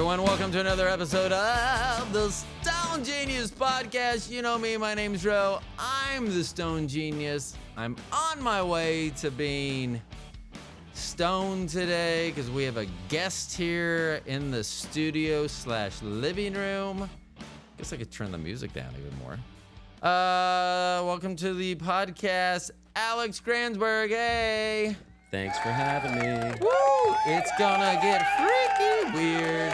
everyone. Welcome to another episode of the Stone Genius Podcast. You know me, my name's Ro. I'm the Stone Genius. I'm on my way to being stoned today because we have a guest here in the studio / living room. Guess I could turn the music down even more. Welcome to the podcast, Alex Kranzberg. Hey. Thanks for having me. Woo! It's gonna get freaky weird.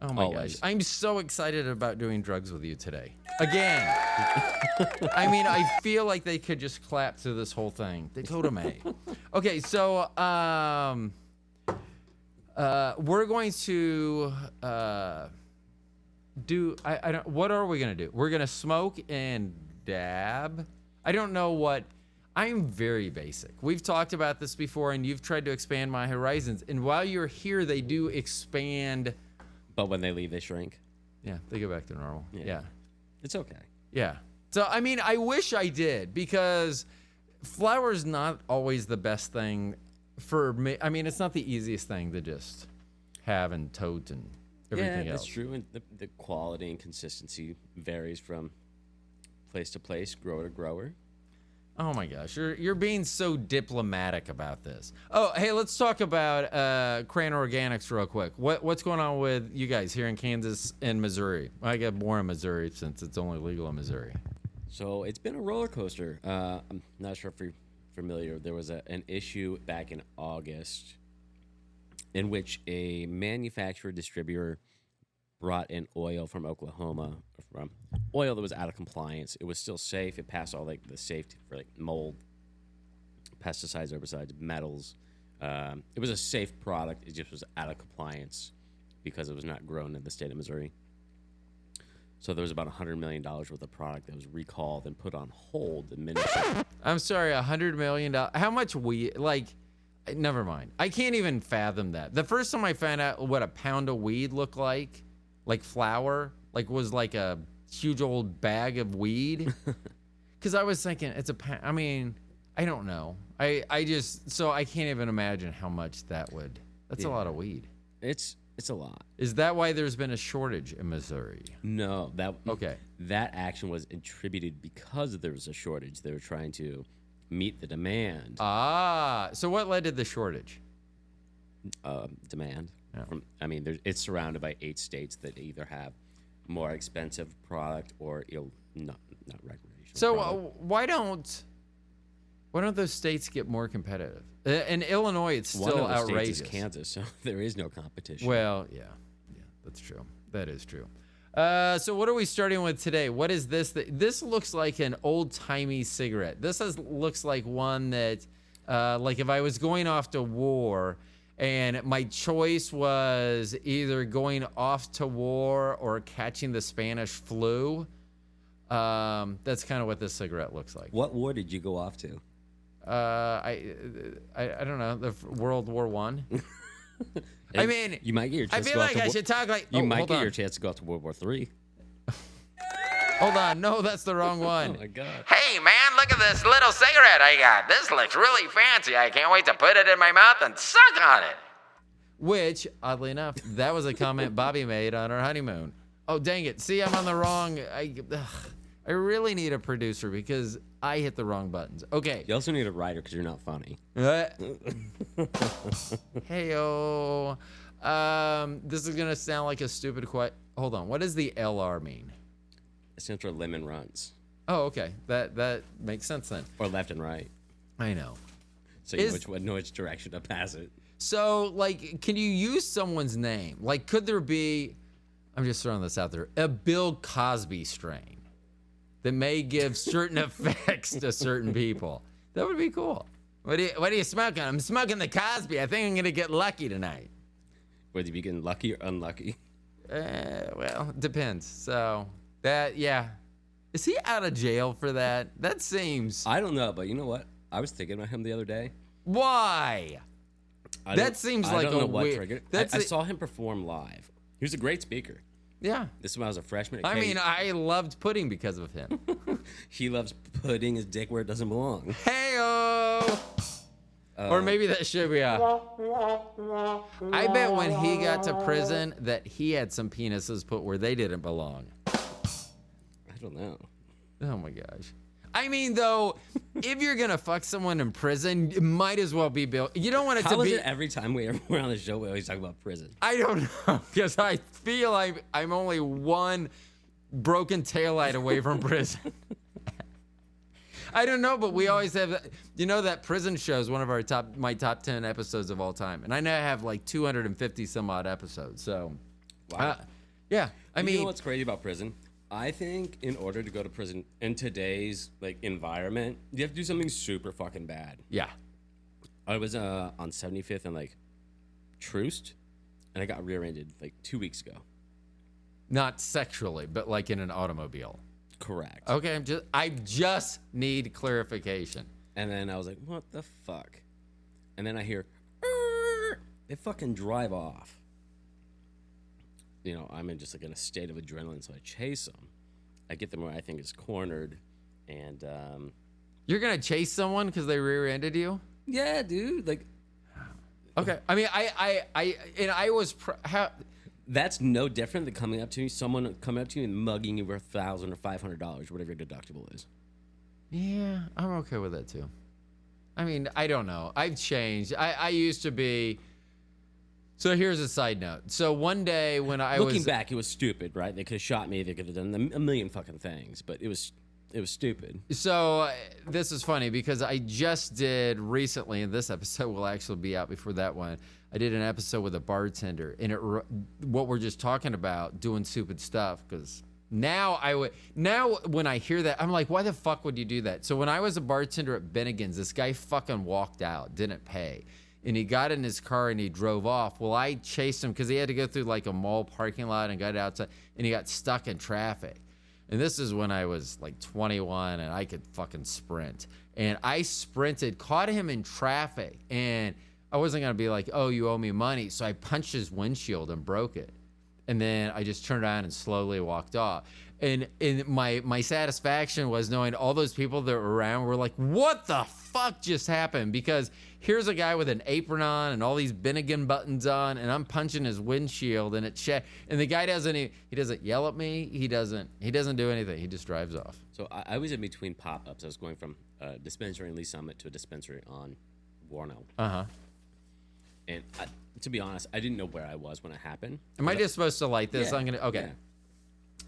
Oh my Always. gosh. I'm so excited about doing drugs with you today. Again. I mean, I feel like they could just clap through this whole thing. Dakota May. Okay, so we're going to what are we gonna do? We're gonna smoke and dab. I don't know what. I'm very basic. We've talked about this before, and you've tried to expand my horizons. And while you're here, they do expand. But when they leave, they shrink. Yeah, they go back to normal. Yeah. It's okay. Yeah. So, I mean, I wish I did, because flour is not always the best thing for me. I mean, it's not the easiest thing to just have and tote and everything else. That's true. And the quality and consistency varies from place to place, grower to grower. Oh my gosh, you're being so diplomatic about this. Oh, hey, let's talk about Kran Organics real quick. What's going on with you guys here in Kansas and Missouri? I get more in Missouri since it's only legal in Missouri. So it's been a roller coaster. I'm not sure if you're familiar. There was an issue back in August in which a manufacturer distributor brought in oil from Oklahoma, from oil that was out of compliance. It was still safe. It passed all the safety for mold, pesticides, herbicides, metals. It was a safe product. It just was out of compliance because it was not grown in the state of Missouri. So there was about $100 million worth of product that was recalled and put on hold. I'm sorry, $100 million. How much weed? Never mind. I can't even fathom that. The first time I found out what a pound of weed looked like flour, was like a huge old bag of weed. Because I was thinking, it's a pound. I mean, I don't know. I can't even imagine how much that would. That's a lot of weed. It's a lot. Is that why there's been a shortage in Missouri? No, okay. That action was attributed because there was a shortage. They were trying to meet the demand. So what led to the shortage? Demand. Yeah. It's surrounded by 8 states that either have more expensive product or not recreational. So why don't those states get more competitive? In Illinois, it's still one of the outrageous. States is Kansas, so there is no competition. Well, yeah, that's true. That is true. So what are we starting with today? What is this? This looks like an old-timey cigarette. This looks like one that, if I was going off to war and my choice was either going off to war or catching the Spanish flu, that's kind of what this cigarette looks like. What war did you go off to? I don't know, the World War I. I mean, you might get your chance. I feel like I should talk like you might get your chance to go out to World War III. Hold on, no, that's the wrong one. Oh my God! Hey man, look at this little cigarette I got. This looks really fancy. I can't wait to put it in my mouth and suck on it. Which, oddly enough, that was a comment Bobby made on our honeymoon. Oh dang it! See, I'm on the wrong. I really need a producer because I hit the wrong buttons. Okay. You also need a writer because you're not funny. Heyo. This is gonna sound like a stupid question. Hold on. What does the LR mean? It stands for lemon runs. Oh, okay. That makes sense then. Or left and right. I know. So you know which direction to pass it. So, can you use someone's name? Could there be? I'm just throwing this out there. A Bill Cosby strain that may give certain effects to certain people. That would be cool. What are you smoking? I'm smoking the Cosby. I think I'm going to get lucky tonight. Whether you be getting lucky or unlucky? Well, it depends. So, yeah. Is he out of jail for that? That seems... I don't know, but you know what? I was thinking about him the other day. Why? That seems like a weird... I saw him perform live. He was a great speaker. Yeah. This is when I was a freshman. I loved pudding because of him. He loves putting his dick where it doesn't belong. Hey-o! Or maybe that should be a. I bet when he got to prison that he had some penises put where they didn't belong. I don't know. Oh my gosh. I mean, though, if you're gonna fuck someone in prison, it might as well be Bill. You don't want it How to is be. it every time we're on the show we always talk about prison? I don't know, because I feel like I'm only one broken taillight away from prison. I don't know, but we always have, that prison show is one of my top 10 episodes of all time, and I now have like 250 some odd episodes. So, Wow. yeah, I mean, you know what's crazy about prison? I think in order to go to prison in today's environment, you have to do something super fucking bad. yeah, I was on 75th and Troost, and I got rear-ended 2 weeks ago. not sexually, but like in an automobile. Correct. Okay, I just need clarification. And then I was like, what the fuck? And then I hear, "Err." They fucking drive off. I'm in just in a state of adrenaline, so I chase them. I get them where I think is cornered, and You're gonna chase someone because they rear-ended you? yeah, dude, Okay, I mean, I was that's no different than someone coming up to you and mugging you for $1,000 or $500, whatever your deductible is. Yeah, I'm okay with that too. I mean, I don't know. I've changed. I used to be. So here's a side note. So one day when I was Looking back, it was stupid, right? They could have shot me. They could have done a million fucking things, but it was stupid. So this is funny because I just did recently, and this episode will actually be out before that one. I did an episode with a bartender, and what we're just talking about, doing stupid stuff. Because now when I hear that, I'm like, why the fuck would you do that? So when I was a bartender at Bennigan's, this guy fucking walked out, didn't pay. And he got in his car and he drove off. Well, I chased him because he had to go through a mall parking lot and got outside, and he got stuck in traffic. And this is when I was 21 and I could fucking sprint. And I sprinted, caught him in traffic, and I wasn't gonna be like, oh, you owe me money. So I punched his windshield and broke it. And then I just turned around and slowly walked off. And my satisfaction was knowing all those people that were around were like, what the fuck just happened? Because here's a guy with an apron on and all these Bennigan buttons on, and I'm punching his windshield, and and the guy doesn't yell at me. He doesn't do anything. He just drives off. So I was in between pop-ups. I was going from a dispensary in Lee Summit to a dispensary on Warno. Uh-huh. And to be honest, I didn't know where I was when it happened. Am I just supposed to light this? Yeah, Okay. yeah.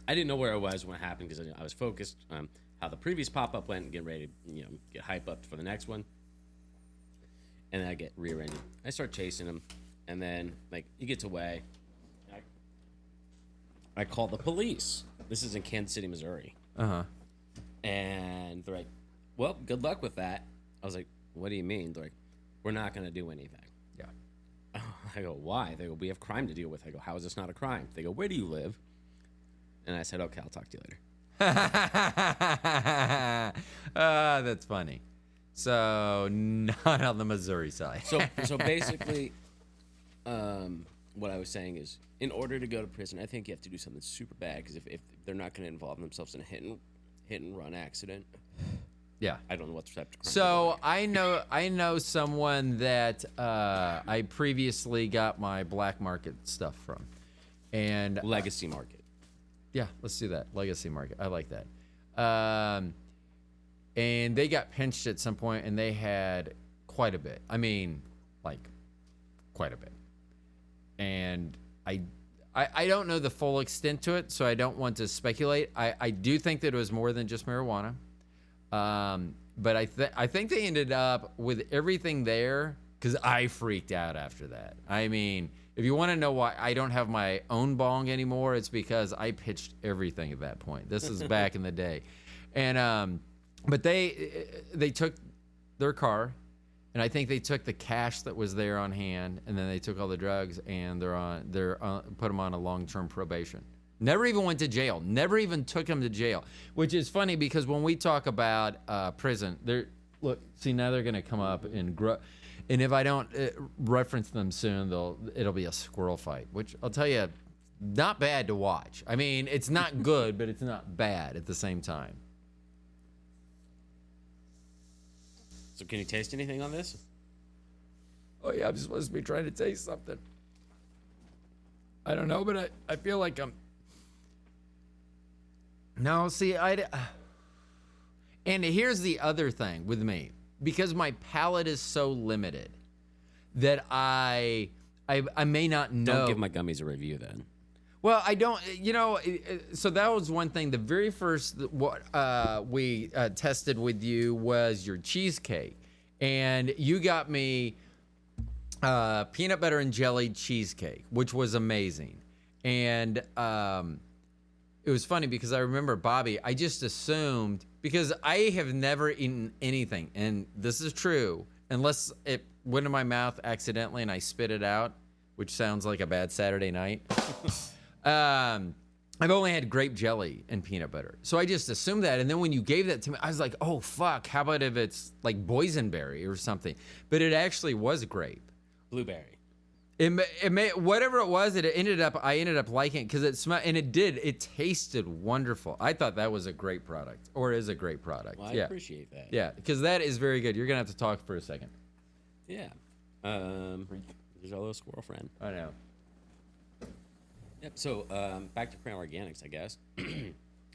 I didn't know where I was when it happened because I was focused on how the previous pop-up went and getting ready to get hype up for the next one. And then I get rear-ended. I start chasing him, and then he gets away. I call the police. This is in Kansas City, Missouri. Uh-huh. And they're like, well, good luck with that. I was like, what do you mean? They're like, we're not going to do anything. Yeah. I go, why? They go, we have crime to deal with. I go, how is this not a crime? They go, where do you live? And I said, okay, I'll talk to you later. That's funny. So not on the Missouri side. So basically, what I was saying is, in order to go to prison, I think you have to do something super bad, because if they're not going to involve themselves in a hit and run accident, Yeah. I don't know what type of crime. So I know someone that I previously got my black market stuff from, and Legacy market. yeah, let's do that. Legacy market. I like that. And they got pinched at some point, and they had quite a bit. I mean, quite a bit. And I don't know the full extent to it, so I don't want to speculate. I do think that it was more than just marijuana. But I think they ended up with everything there, because I freaked out after that. I mean, if you want to know why I don't have my own bong anymore, it's because I pitched everything at that point. This is back in the day. And but they took their car, and I think they took the cash that was there on hand, and then they took all the drugs, and put them on a long-term probation. Never even went to jail. Never even took him to jail, which is funny because when we talk about prison, now they're going to come up and grow. And if I don't reference them soon, it'll be a squirrel fight, which I'll tell you, not bad to watch. I mean, it's not good, but it's not bad at the same time. So can you taste anything on this? Oh yeah, I'm supposed to be trying to taste something. I don't know, but I feel like I'm. No, see, and here's the other thing with me, because my palate is so limited that I may not know. Don't give my gummies a review then. Well, I don't, so that was one thing. The very first what we tested with you was your cheesecake. And you got me peanut butter and jelly cheesecake, which was amazing. And it was funny because I remember Bobby, I just assumed, because I have never eaten anything, and this is true, unless it went in my mouth accidentally and I spit it out, which sounds like a bad Saturday night. I've only had grape jelly and peanut butter. So I just assumed that. And then when you gave that to me, I was like, oh, fuck. How about if it's like boysenberry or something? But it actually was grape. Blueberry. It may, whatever it was, I ended up liking it because it smelled, and it tasted wonderful. I thought that was a great product, or is a great product. Well, I yeah. appreciate that. Yeah, because that is very good. You're going to have to talk for a second. Yeah. There's our little squirrel friend. I know. Yep. So back to Kran Organics, I guess.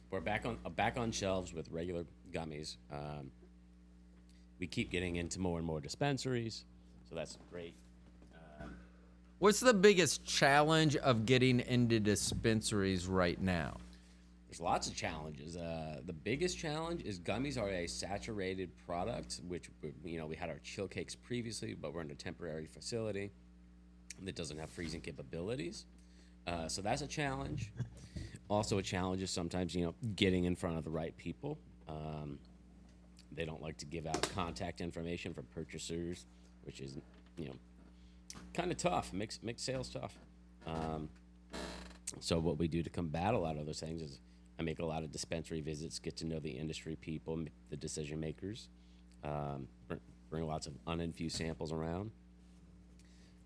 We're back on shelves with regular gummies. We keep getting into more and more dispensaries, so that's great. What's the biggest challenge of getting into dispensaries right now? There's lots of challenges. The biggest challenge is gummies are a saturated product, which we had our chill cakes previously, but we're in a temporary facility that doesn't have freezing capabilities. So that's a challenge. Also a challenge is sometimes, getting in front of the right people. They don't like to give out contact information for purchasers, which is, kind of tough. Makes sales tough. So what we do to combat a lot of those things is I make a lot of dispensary visits, get to know the industry people, the decision makers, bring lots of uninfused samples around.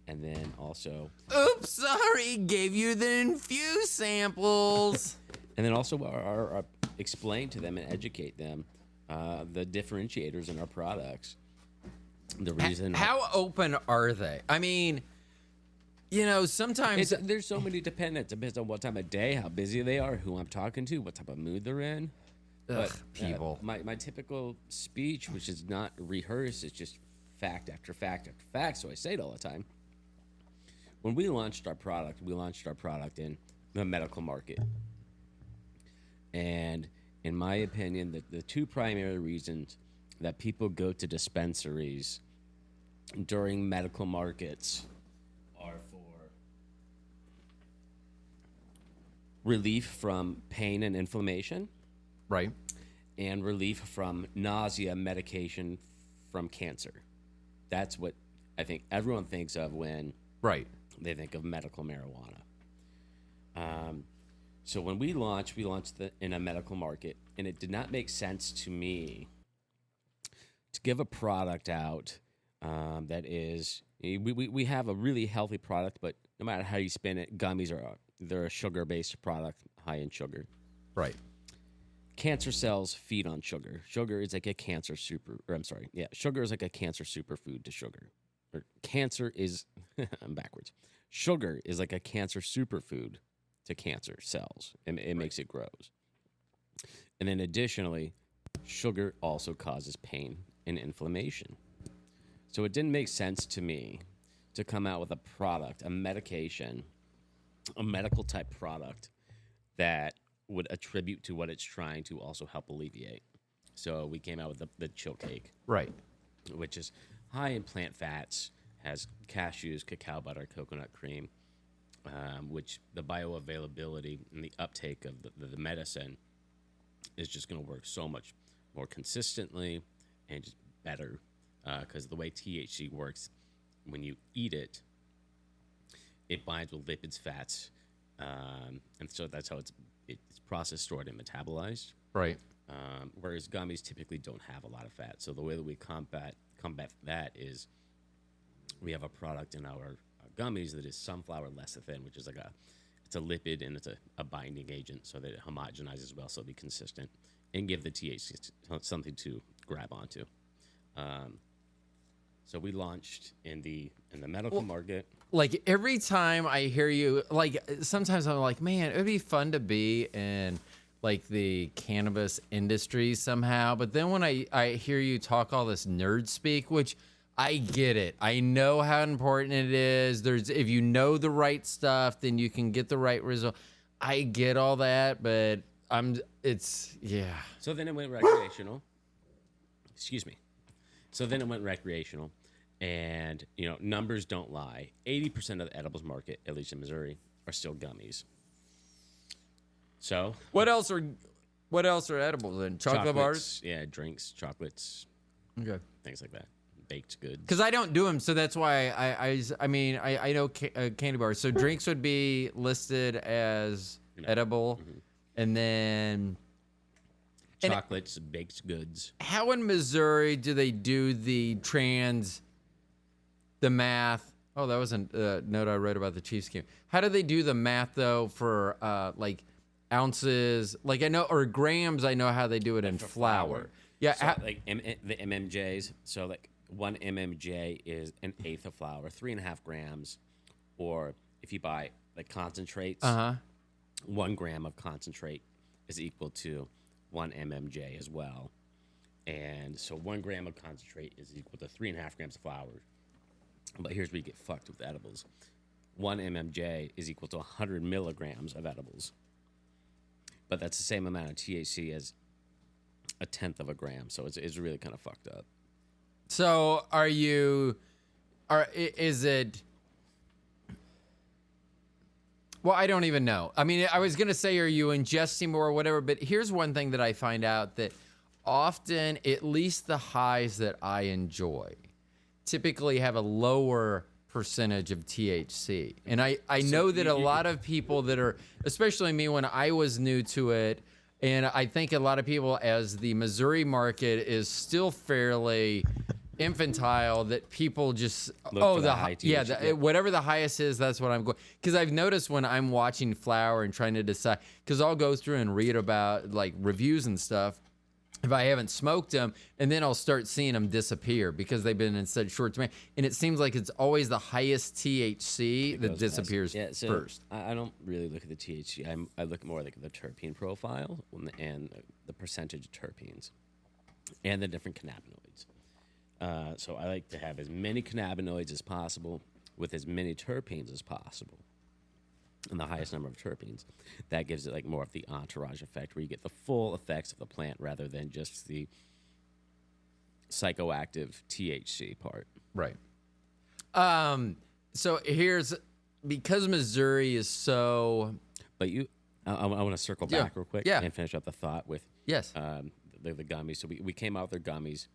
And then also... Oops, sorry, gave you the infused samples. And then also explain to them and educate them the differentiators in our products. The reason... How open are they? I mean, sometimes... There's so many dependents. It depends on what time of day, how busy they are, who I'm talking to, what type of mood they're in. Ugh, people. My typical speech, which is not rehearsed, is just fact after fact after fact, so I say it all the time. When we launched our product in the medical market. And in my opinion, the two primary reasons that people go to dispensaries during medical markets are for relief from pain and inflammation. Right. And relief from nausea medication from cancer. That's what I think everyone thinks of when... Right. They think of medical marijuana. So when we launched in a medical market, and it did not make sense to me to give a product out that is, we have a really healthy product, but no matter how you spin it, gummies they're a sugar-based product, high in sugar. Right. Cancer cells feed on sugar. Sugar is like a cancer sugar is like a cancer superfood to sugar. Or cancer is, I'm backwards. Sugar is like a cancer superfood to cancer cells. It makes it grows. And then additionally, sugar also causes pain and inflammation. So it didn't make sense to me to come out with a product, a medication, a medical type product that would attribute to what it's trying to also help alleviate. So we came out with the chill cake. Right. Which is high in plant fats, has cashews, cacao butter, coconut cream, which the bioavailability and the uptake of the medicine is just going to work so much more consistently and just better because the way THC works, when you eat it, it binds with lipids, fats, and so that's how it's processed, stored, and metabolized. Right. Whereas gummies typically don't have a lot of fat. So the way that we combat that is we have a product in our gummies that is sunflower lecithin, which is it's a lipid and it's a binding agent so that it homogenizes well, so it'll be consistent and give the THC something to grab onto. So we launched in the medical market. Like every time I hear you, like sometimes I'm like, man, it would be fun to be in like the cannabis industry somehow. But then when I hear you talk all this nerd speak, which I get it. I know how important it is. If you know the right stuff, then you can get the right result. I get all that, but yeah. So then it went recreational. Excuse me. So then it went recreational. And, numbers don't lie. 80% of the edibles market, at least in Missouri, are still gummies. So What else are edibles in? Chocolate bars? Yeah, drinks, chocolates, Okay. things like that. Baked goods. Because I don't do them, so that's why I know candy bars. So drinks would be listed as edible, and then Chocolates, baked goods. how in Missouri do they do the math? Oh, that was a note I read about the Chiefs game. How do they do the math though for like ounces? Like I know, or grams. I know how they do it in flour. Yeah, So, the MMJs. So like 1 MMJ is an eighth of flour, 3.5 grams. Or if you buy like concentrates, 1 gram of concentrate is equal to 1 MMJ as well. And so 1 gram of concentrate is equal to 3.5 grams of flour. But here's where you get fucked with edibles. 1 MMJ is equal to 100 milligrams of edibles. But that's the same amount of THC as a tenth of a gram. So it's really kind of fucked up. So is it? Well, I don't even know. I mean, I was going to say, are you ingesting more or whatever? But here's one thing that I find out that often, at least the highs that I enjoy, typically have a lower percentage of THC. And I know that a lot of people that are, especially me when I was new to it, and I think a lot of people, as the Missouri market is still fairly infantile, that people just whatever the highest is, that's what I'm going. Because I've noticed when I'm watching flower and trying to decide, because I'll go through and read about like reviews and stuff if I haven't smoked them, and then I'll start seeing them disappear because they've been in such short demand. And it seems like it's always the highest THC that disappears first. I don't really look at the THC. I look more like the terpene profile and the percentage of terpenes and the different cannabinoids. So I like to have as many cannabinoids as possible with as many terpenes as possible, and the highest number of terpenes. That gives it like more of the entourage effect, where you get the full effects of the plant rather than just the psychoactive THC part. Right. So because Missouri is so. But I want to circle back real quick and finish up the thought with the gummies. So we came out with their gummies.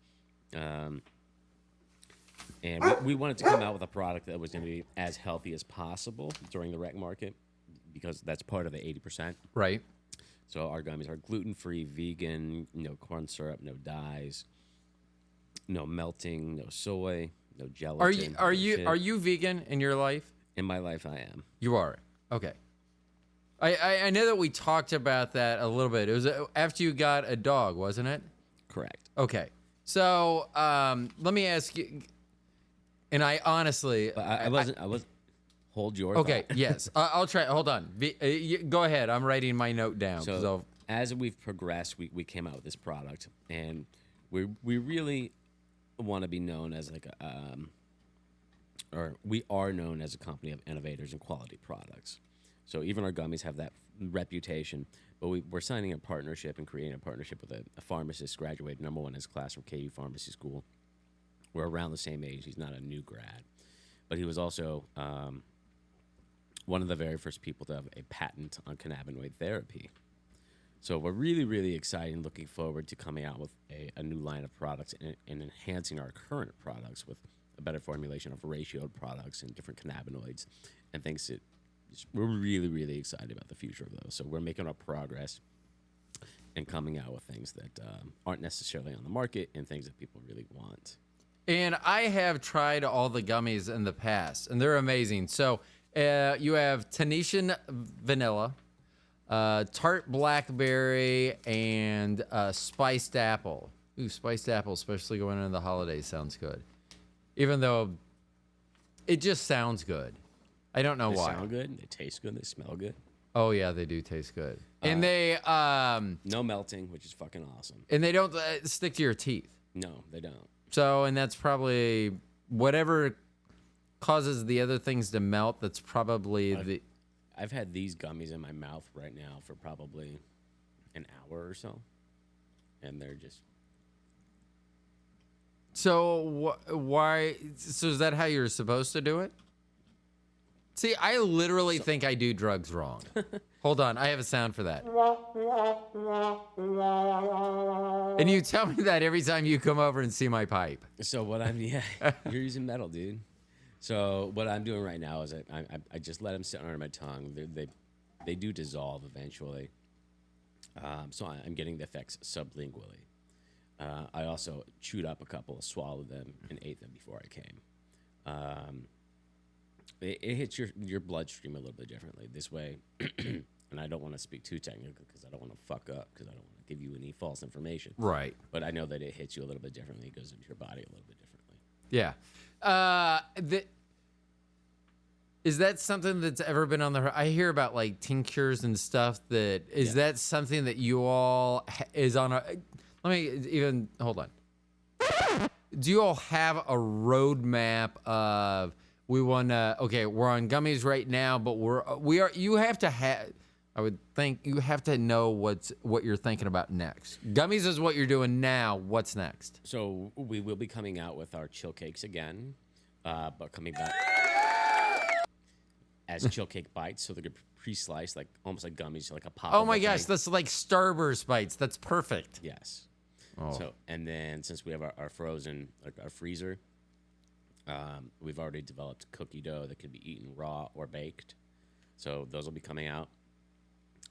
And we wanted to come out with a product that was going to be as healthy as possible during the rec market, because that's part of the 80%. Right. So our gummies are gluten-free, vegan, no corn syrup, no dyes, no melting, no soy, no gelatin. Are you vegan in your life? In my life, I am. You are. Okay. I know that we talked about that a little bit. It was after you got a dog, wasn't it? Correct. Okay. So let me ask you. And I honestly, I wasn't. Hold your. Okay. thought. Yes. I'll try. Hold on. Go ahead. I'm writing my note down. So as we've progressed, we came out with this product, and we really want to be known as like or we are known as a company of innovators and quality products. So even our gummies have that reputation. But we're signing a partnership and creating a partnership with a pharmacist, graduated #1 in his class from KU Pharmacy School. We're around the same age. He's not a new grad, but he was also one of the very first people to have a patent on cannabinoid therapy. So we're really, really excited and looking forward to coming out with a new line of products and enhancing our current products with a better formulation of ratioed products and different cannabinoids and things that we're really, really excited about the future of those. So we're making our progress and coming out with things that aren't necessarily on the market and things that people really want. And I have tried all the gummies in the past, and they're amazing. So you have Tunisian vanilla, tart blackberry, and spiced apple. Ooh, spiced apple, especially going into the holidays, sounds good. even though it just sounds good. I don't know They why. sound good. They taste good. They smell good. Oh yeah, they do taste good, and No melting, which is fucking awesome. and they don't stick to your teeth. No, they don't. So, and that's probably whatever causes the other things to melt. That's probably I've had these gummies in my mouth right now for probably an hour or so, and they're just. So why? So is that how you're supposed to do it? See, I literally think I do drugs wrong. Hold on, I have a sound for that. And you tell me that every time you come over and see my pipe. So what you're using metal, dude. So what I'm doing right now is I just let them sit under my tongue. They do dissolve eventually. So I'm getting the effects sublingually. I also chewed up a couple, swallowed them, and ate them before I came. It hits your bloodstream a little bit differently this way. And I don't want to speak too technical because I don't want to fuck up because I don't want to give you any false information. Right. But I know that it hits you a little bit differently. It goes into your body a little bit differently. Yeah. Is that something that's ever been on the? I hear about like tinctures and stuff. Is that something that you all is on a? Let me even hold on. Do you all have a roadmap of we want to? Okay, we're on gummies right now, but we are. You have to have. I would think you have to know what you're thinking about next. Gummies is what you're doing now. What's next? So we will be coming out with our chill cakes again, but coming back as chill cake bites, so they're pre-sliced, like almost like gummies, so like a pop. Oh my gosh, that's like Starburst bites. That's perfect. Yes. Oh. So and then since we have our frozen, like our freezer, we've already developed cookie dough that can be eaten raw or baked. So those will be coming out.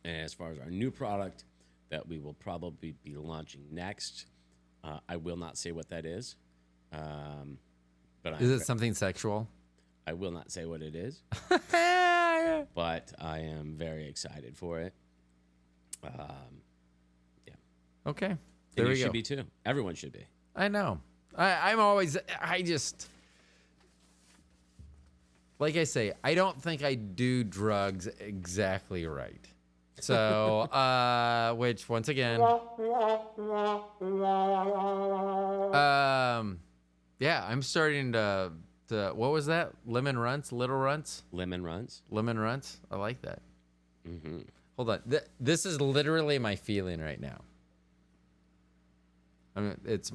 And as far as our new product that we will probably be launching next, I will not say what that is. But Is it something sexual? I will not say what it is. But I am very excited for it. Yeah. Okay. And There you we should go. be too. Everyone should be. I know. I just, like I say, I don't think I do drugs exactly right. So, which once again, yeah, I'm starting to what was that? Little runts? Lemon runs. Lemon runts? I like that. Mm-hmm. Hold on. This is literally my feeling right now. I mean, it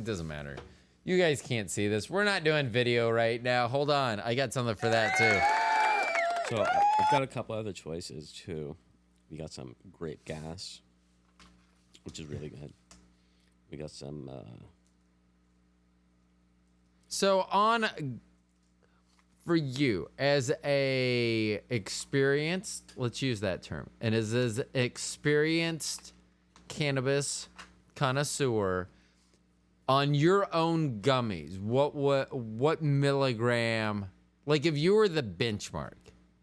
doesn't matter. You guys can't see this. We're not doing video right now. Hold on. I got something for that too. So I've got a couple other choices too. We got some grape gas, which is really good. We got some. So for you as a experienced, let's use that term, and as experienced cannabis connoisseur, on your own gummies, what milligram? Like if you were the benchmark,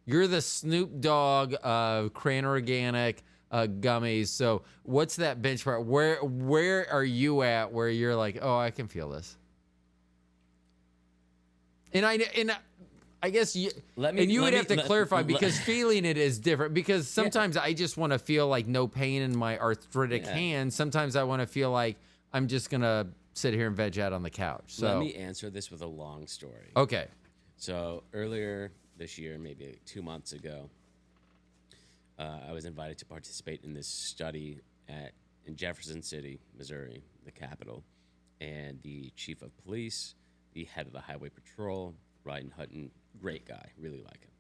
you're the Snoop Dogg of Kran Organic gummies. So what's that benchmark? Where are you at? Where you're like, oh, I can feel this. And I guess you would have to clarify because feeling it is different. Because sometimes I just want to feel like no pain in my arthritic hands. Sometimes I want to feel like I'm just gonna sit here and veg out on the couch. So let me answer this with a long story. Okay. So earlier this year, maybe like 2 months ago, I was invited to participate in this study in Jefferson City, Missouri, the capital, and the chief of police, the head of the highway patrol, Ryan Hutton, great guy, really like him.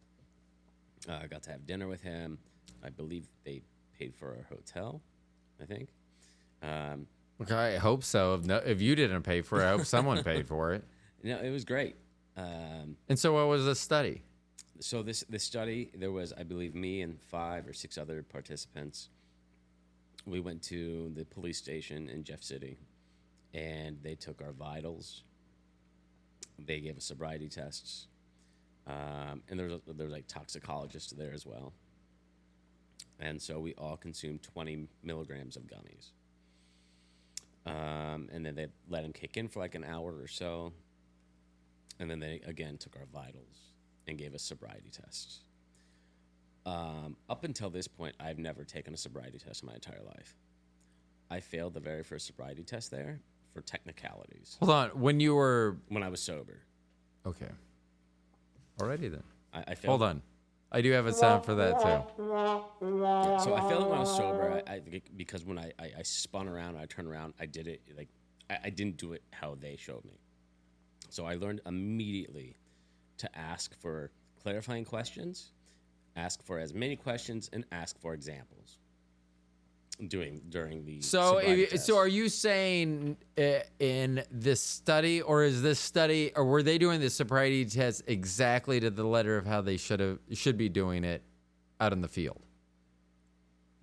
I got to have dinner with him. I believe they paid for our hotel, I think. Okay, I hope so. If you didn't pay for it, I hope someone paid for it. No, it was great. And so what was the study? So this study, there was, I believe, me and 5 or 6 other participants. We went to the police station in Jeff City, and they took our vitals. They gave us sobriety tests, and there was like toxicologists there as well. And so we all consumed 20 milligrams of gummies. And then they let them kick in for like an hour or so. And then they, again, took our vitals and gave us sobriety tests. Up until this point, I've never taken a sobriety test in my entire life. I failed the very first sobriety test there for technicalities. Hold on. When I was sober. Okay. Alrighty then. I failed. Hold on. I do have a sound for that too. Yeah, so I failed it when I was sober. Because when I spun around, I turned around, I did it like I didn't do it how they showed me. So I learned immediately to ask for clarifying questions, ask for as many questions, and ask for examples. During the sobriety test. So are you saying in this study, or is this study, or were they doing the sobriety test exactly to the letter of how they should be doing it out in the field?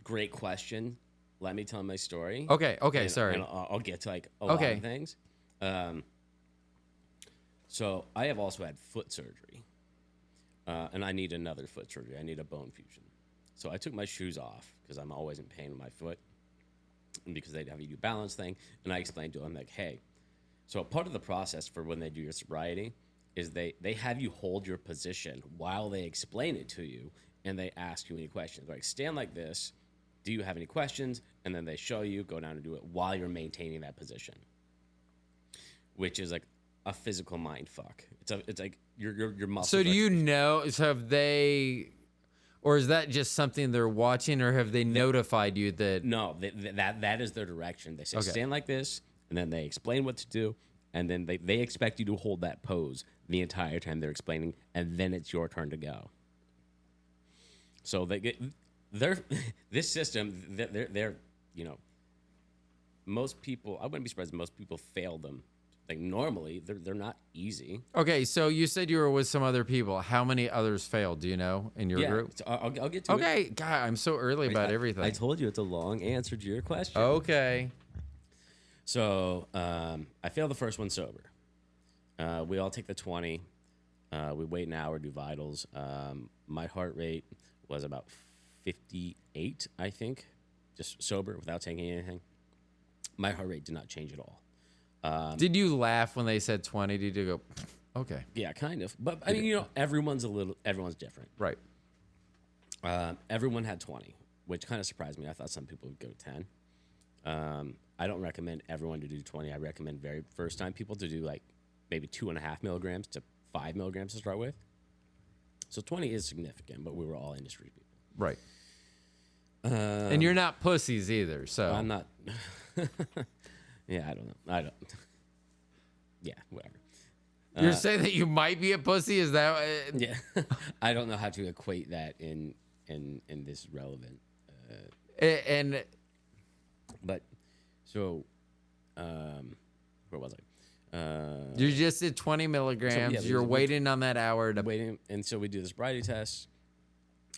Great question. Let me tell my story. Okay, sorry. And I'll get to like a lot of things. So I have also had foot surgery, and I need another foot surgery. I need a bone fusion. So I took my shoes off because I'm always in pain with my foot, and because they have you do balance thing. And I explained to them like, hey, so part of the process for when they do your sobriety is they have you hold your position while they explain it to you, and they ask you any questions. Like, stand like this. Do you have any questions? And then they show you, go down and do it while you're maintaining that position, which is like a physical mind fuck. It's like your muscles. So do you know? So have they? Or is that just something they're watching, or have they notified you that? No, that is their direction. They say stand like this, and then they explain what to do, and then they expect you to hold that pose the entire time they're explaining, and then it's your turn to go. So this system, they're most people. I wouldn't be surprised if most people fail them. Like normally, they're not easy. Okay, so you said you were with some other people. How many others failed? Do you know in your group? So I'll get to it. Okay, God, I'm so early about everything. I told you it's a long answer to your question. Okay. So I failed the first one sober. We all take the 20. We wait an hour, do vitals. My heart rate was about 58, I think, just sober without taking anything. My heart rate did not change at all. Did you laugh when they said 20? Did you go, okay? Yeah, kind of. But I mean, everyone's different. Right. Everyone had 20, which kind of surprised me. I thought some people would go 10. I don't recommend everyone to do 20. I recommend very first time people to do like maybe 2.5 milligrams to 5 milligrams to start with. So 20 is significant, but we were all industry people. Right. And you're not pussies either, so. I'm not. Yeah, I don't know. Yeah, whatever. You're saying that you might be a pussy? Is that? Yeah, I don't know how to equate that in this relevant. But so, where was I? You just did 20 milligrams. So, yeah, you're waiting on that hour to waiting, and so we do the sobriety test.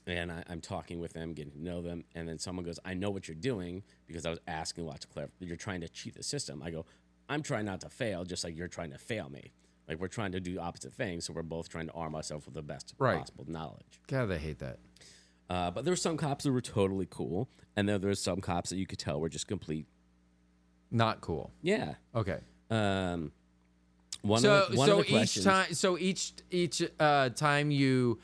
And I'm talking with them, getting to know them, and then someone goes, "I know what you're doing," because I was asking lots of clarify. You're trying to cheat the system. I go, "I'm trying not to fail, just like you're trying to fail me. Like we're trying to do opposite things, so we're both trying to arm ourselves with the best possible knowledge." God, they hate that. But there were some cops that were totally cool, and then there were some cops that you could tell were just complete not cool. Yeah. Okay. One of the questions. Each time you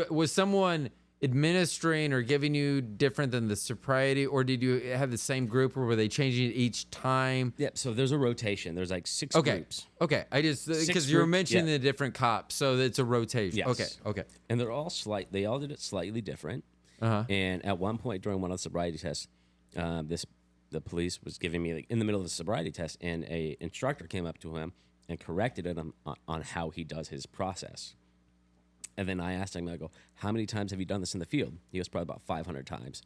was someone administering or giving you different than the sobriety, or did you have the same group, or were they changing it each time? Yeah, so there's a rotation. There's like 6 groups. Okay, I just because you were mentioning the different cops, so it's a rotation. Yes. Okay. And they're all they all did it slightly different. And at one point during one of the sobriety tests, the police was giving me like in the middle of the sobriety test, and a instructor came up to him and corrected him on how he does his process. And then I asked him, I go, "How many times have you done this in the field?" He goes, "Probably about 500 times.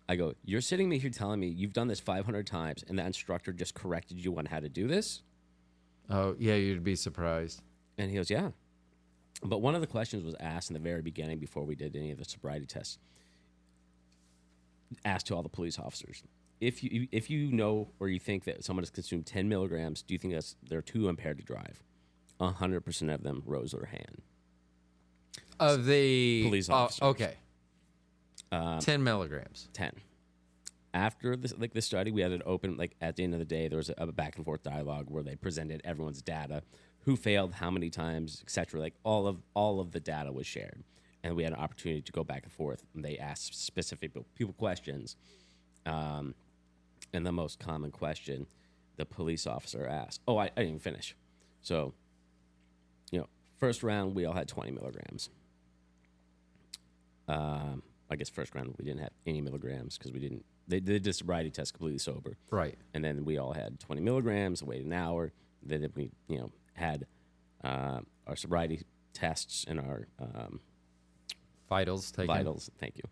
I go, "You're sitting me here telling me you've done this 500 times and that instructor just corrected you on how to do this?" Oh, yeah, you'd be surprised. And he goes, "Yeah." But one of the questions was asked in the very beginning before we did any of the sobriety tests, asked to all the police officers. If you know or you think that someone has consumed 10 milligrams, do you think they're too impaired to drive? 100% of them rose their hand. Of the police officers. Okay. 10 milligrams. 10. after this, like the study, we had it open. Like at the end of the day, there was a back and forth dialogue where they presented everyone's data, who failed, how many times, etc. Like all of the data was shared, and we had an opportunity to go back and forth. And they asked specific people questions, and the most common question the police officer asked. Oh, I didn't even finish. So, first round we all had 20 milligrams. I guess first round we didn't have any milligrams because we didn't. They did the sobriety test completely sober. Right. And then we all had 20 milligrams. Waited an hour. Then we had our sobriety tests and our Vitals taken. vitals. Thank you.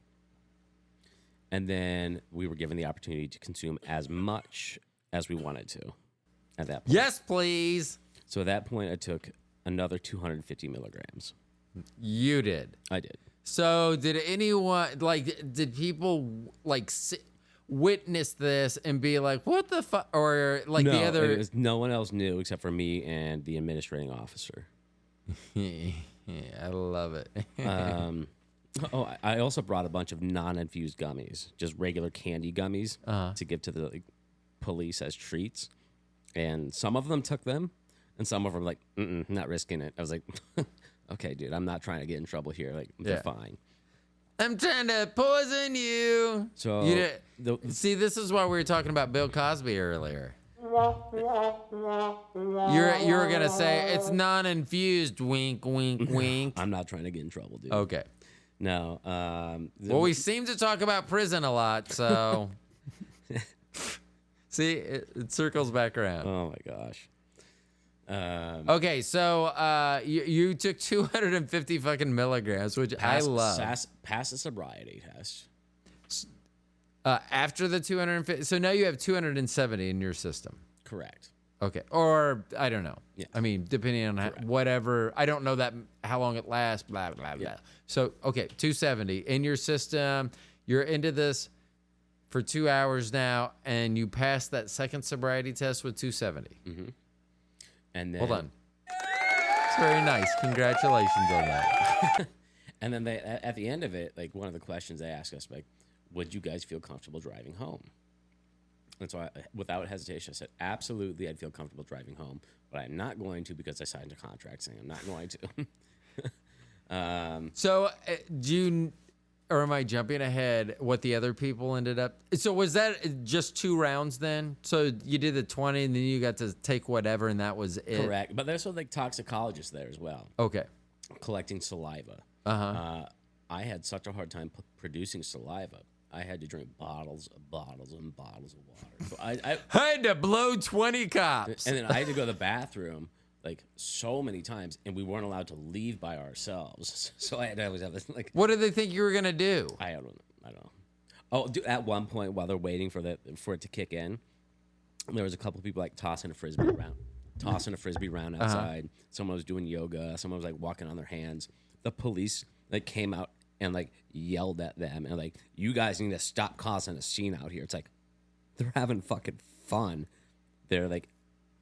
And then we were given the opportunity to consume as much as we wanted to. At that point. Yes, please. So at that point, I took another 250 milligrams. You did. I did. So did anyone did people witness this and be like, what the fuck? Or like No, the other. no one else knew except for me and the administrating officer. Yeah, I love it. I also brought a bunch of non-infused gummies, just regular candy gummies to give to the police as treats. And some of them took them, and some of them were like, not risking it. I was like, okay, dude, I'm not trying to get in trouble here. Like, they're fine. I'm trying to poison you. So see, this is why we were talking about Bill Cosby earlier. You were gonna say it's non-infused. Wink, wink, wink. I'm not trying to get in trouble, dude. Okay. No. Well, we seem to talk about prison a lot, so see, it circles back around. Oh my gosh. Okay, so you took 250 fucking milligrams, which I love. Pass the sobriety test. After the 250, so now you have 270 in your system. Correct. Okay, or I don't know. Yeah. I mean, depending on whatever. I don't know how long it lasts. Blah blah blah. Yeah. So 270 in your system. You're into this for 2 hours now, and you passed that second sobriety test with 270. Mm-hmm. And then Hold on. It's very nice. Congratulations on that. And then at the end of it, like one of the questions they asked us, like, would you guys feel comfortable driving home? And so without hesitation, I said, absolutely, I'd feel comfortable driving home, but I'm not going to because I signed a contract saying I'm not going to. So do you, or am I jumping ahead what the other people ended up? So was that just 2 rounds then? So you did the 20 and then you got to take whatever and that was it? Correct. But there's also like toxicologists there as well. Okay. Collecting saliva. I had such a hard time producing saliva. I had to drink bottles and bottles of water. So I had to blow 20 cops. And then I had to go to the bathroom like so many times, and we weren't allowed to leave by ourselves. So I always have this like. What did they think you were gonna do? I don't know. Oh, at one point while they're waiting for it to kick in, there was a couple of people like tossing a frisbee around outside. Someone was doing yoga. Someone was like walking on their hands. The police like came out and like yelled at them and like, you guys need to stop causing a scene out here. It's like they're having fucking fun. They're like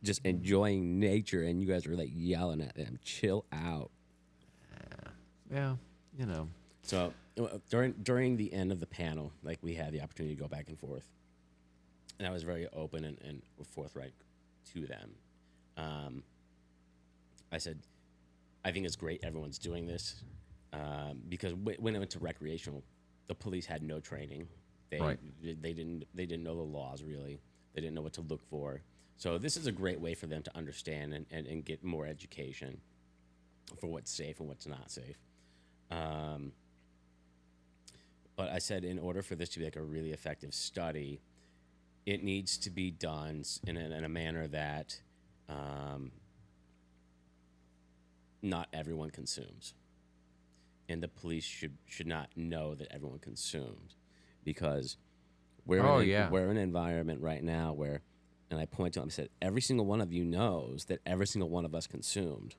just enjoying nature, and you guys are like yelling at them. Chill out. Yeah, you know. So during the end of the panel, like we had the opportunity to go back and forth, and I was very open and forthright to them. I said, I think it's great everyone's doing this. Because when I went to recreational, the police had no training. They didn't know the laws really. They didn't know what to look for. So this is a great way for them to understand and get more education for what's safe and what's not safe. But I said, in order for this to be like a really effective study, it needs to be done in a manner that not everyone consumes. And the police should not know that everyone consumed, because we're in an environment right now where, and I point to them, I said, every single one of you knows that every single one of us consumed.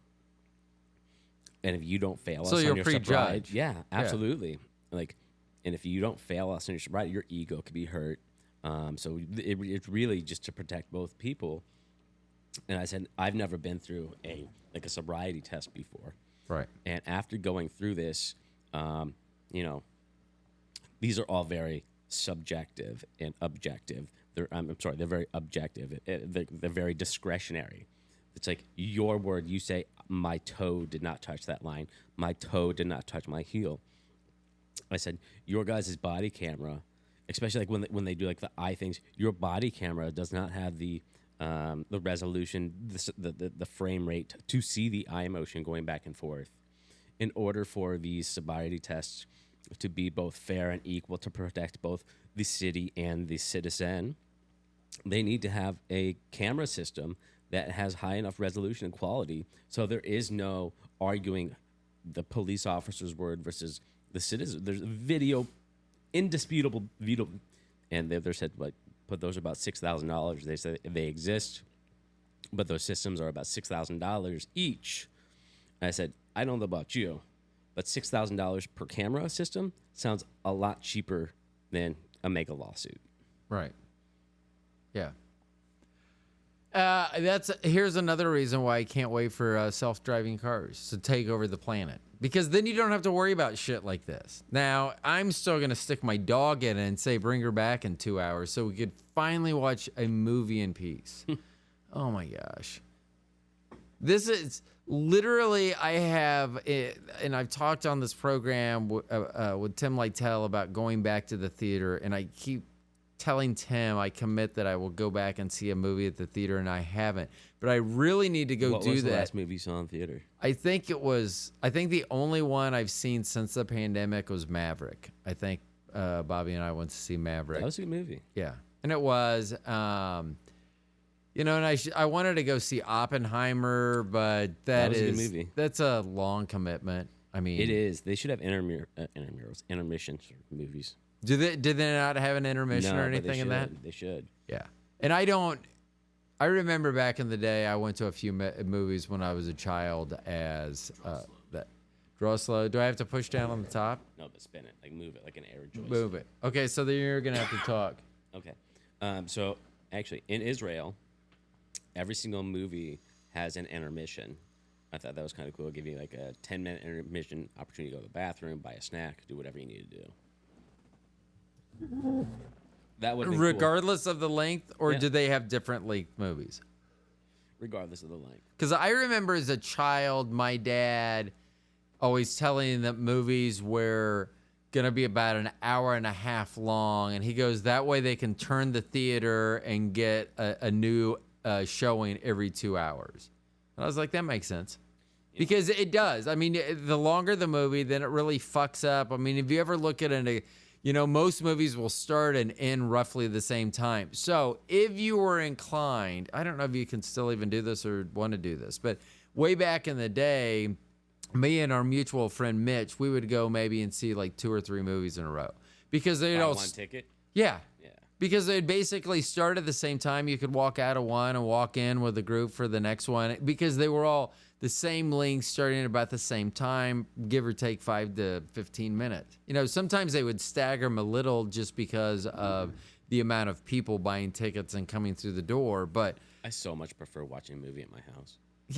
And if you don't fail us on your sobriety, yeah, absolutely. Yeah. Like, and if you don't fail us on your sobriety, your ego could be hurt. So it's really just to protect both people. And I said, I've never been through a sobriety test before. Right. And after going through this, these are all very subjective and objective. I'm sorry, they're very objective. They're very discretionary. It's like your word. You say, my toe did not touch that line. My toe did not touch my heel. I said, your guys' body camera, especially like when they do like the eye things, your body camera does not have the resolution, the frame rate to see the eye motion going back and forth. In order for these sobriety tests to be both fair and equal to protect both the city and the citizen, they need to have a camera system that has high enough resolution and quality, so there is no arguing the police officer's word versus the citizen. There's video, indisputable video, and they said like, but those are about $6,000. They said they exist, but those systems are about $6,000 each. And I said, I don't know about you, but $6,000 per camera system sounds a lot cheaper than a mega lawsuit. Right. Yeah. Here's another reason why I can't wait for self-driving cars to take over the planet, because then you don't have to worry about shit like this. Now, I'm still going to stick my dog in it and say, bring her back in 2 hours so we could finally watch a movie in peace. Oh my gosh. This is literally, I have, and I've talked on this program with Tim Lytell about going back to the theater, and I keep telling Tim I commit that I will go back and see a movie at the theater, and I haven't. But I really need to go do that. What was the last movie you saw in theater? I think the only one I've seen since the pandemic was Maverick. I think Bobby and I went to see Maverick. That was a good movie. Yeah, and it was. And I wanted to go see Oppenheimer, but that was a is good movie. That's a long commitment. I mean, It is. They should have intermissions for movies. Did they not have an intermission No, or but anything in that? They should. Yeah. And I remember back in the day, I went to a few movies when I was a child as that. Draw slow. Do I have to push down on the top? No, but spin it. Like move it like an air joystick. Move it. Okay, so then you're going to have to talk. Okay. So actually, in Israel, every single movie has an intermission. I thought that was kind of cool. Give you like a 10-minute intermission opportunity to go to the bathroom, buy a snack, do whatever you need to do. That would be Regardless of the length, or Yeah. do they have different length movies? regardless of the length. Because I remember as a child, my dad always telling that movies were going to be about an hour and a half long. And he goes, that way they can turn the theater and get a new showing every 2 hours. And I was like, that makes sense. Because it does. I mean, the longer the movie, then it really fucks up. I mean, if you ever look at it, most movies will start and end roughly the same time. So if you were inclined, I don't know if you can still even do this or want to do this, but way back in the day, me and our mutual friend Mitch, we would go maybe and see like 2 or 3 movies in a row. Because they'd Buy all... one ticket? Yeah. Yeah. Because they'd basically start at the same time. You could walk out of one and walk in with a group for the next one. Because they were all the same length, starting at about the same time, give or take 5 to 15 minutes. Sometimes they would stagger them a little just because of the amount of people buying tickets and coming through the door. But I so much prefer watching a movie at my house.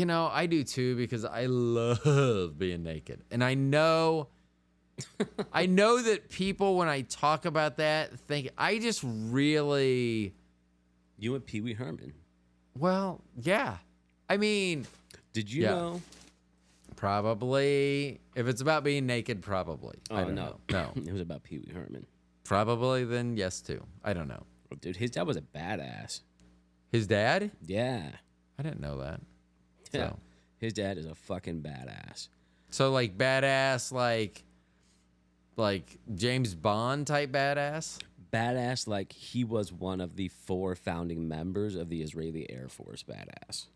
I do too, because I love being naked. And I know that people, when I talk about that, think I just really... You and Pee Wee Herman. Well, yeah. I mean... Did you know? Probably. If it's about being naked, probably. Oh, I don't know. No. It was about Pee Wee Herman. Probably, then yes, too. I don't know. Oh, dude, his dad was a badass. His dad? Yeah. I didn't know that. Yeah. So. His dad is a fucking badass. So, like, badass, like James Bond type badass? Badass like he was one of the 4 founding members of the Israeli Air Force. Badass.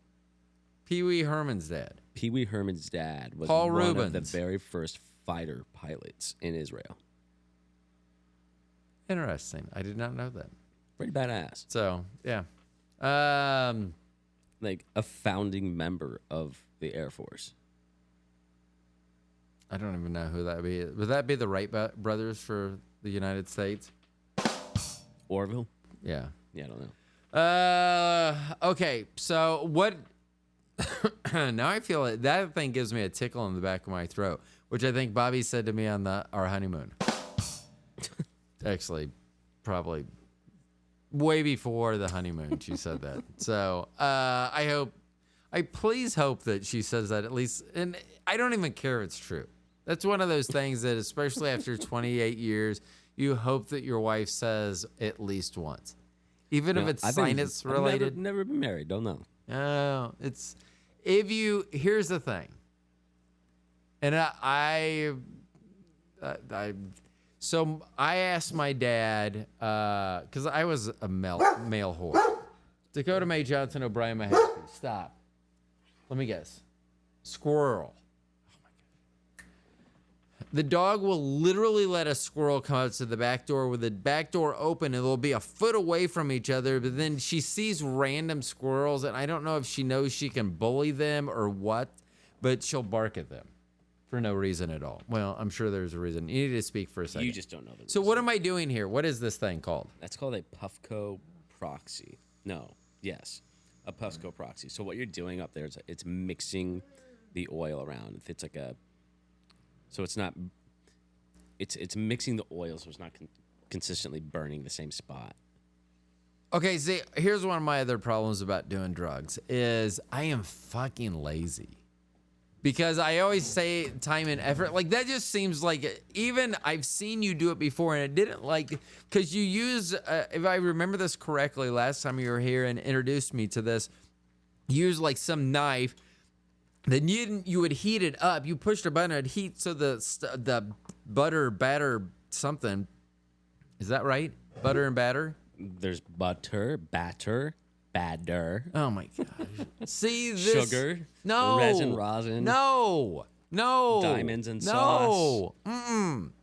Pee Wee Herman's dad. Pee Wee Herman's dad was Paul one Rubens. of the very first fighter pilots in Israel. Interesting. I did not know that. Pretty badass. So, yeah. Like a founding member of the Air Force. I don't even know who that would be. Would that be the Wright brothers for the United States? Orville? Yeah. Yeah, I don't know. Okay, so what... now I feel it. That thing gives me a tickle in the back of my throat, which I think Bobby said to me on our honeymoon. Actually, probably way before the honeymoon she said that. So I please hope that she says that at least, and I don't even care if it's true. That's one of those things that, especially after 28 years, you hope that your wife says at least once, even if it's sinus related. I've never been married. Don't know. Oh, here's the thing, and so I asked my dad, because I was a male whore. Dakota Mae Johnson O'Brien Mahaffey. Stop. Let me guess. Squirrel. Oh my God. The dog will literally let a squirrel come out to the back door with the back door open, and they'll be a foot away from each other, but then she sees random squirrels, and I don't know if she knows she can bully them or what, but she'll bark at them for no reason at all. Well, I'm sure there's a reason. You need to speak for a second. You just don't know the reason. So what am I doing here? What is this thing called? That's called a Puffco proxy. No. Yes. A Puffco proxy. So what you're doing up there is it's mixing the oil around. It's like it's mixing the oil so it's not consistently burning the same spot. Okay, see, here's one of my other problems about doing drugs is I am fucking lazy. Because I always say time and effort. Like, that just seems like, even I've seen you do it before, and it didn't because you use, if I remember this correctly, last time you were here and introduced me to this, you use like some knife, then you would heat it up. You pushed a button, it'd heat so the butter, batter, something. Is that right? Butter and batter? There's butter, batter. Oh my gosh. See this? Sugar. No. Resin, rosin. No. Diamonds and sauce.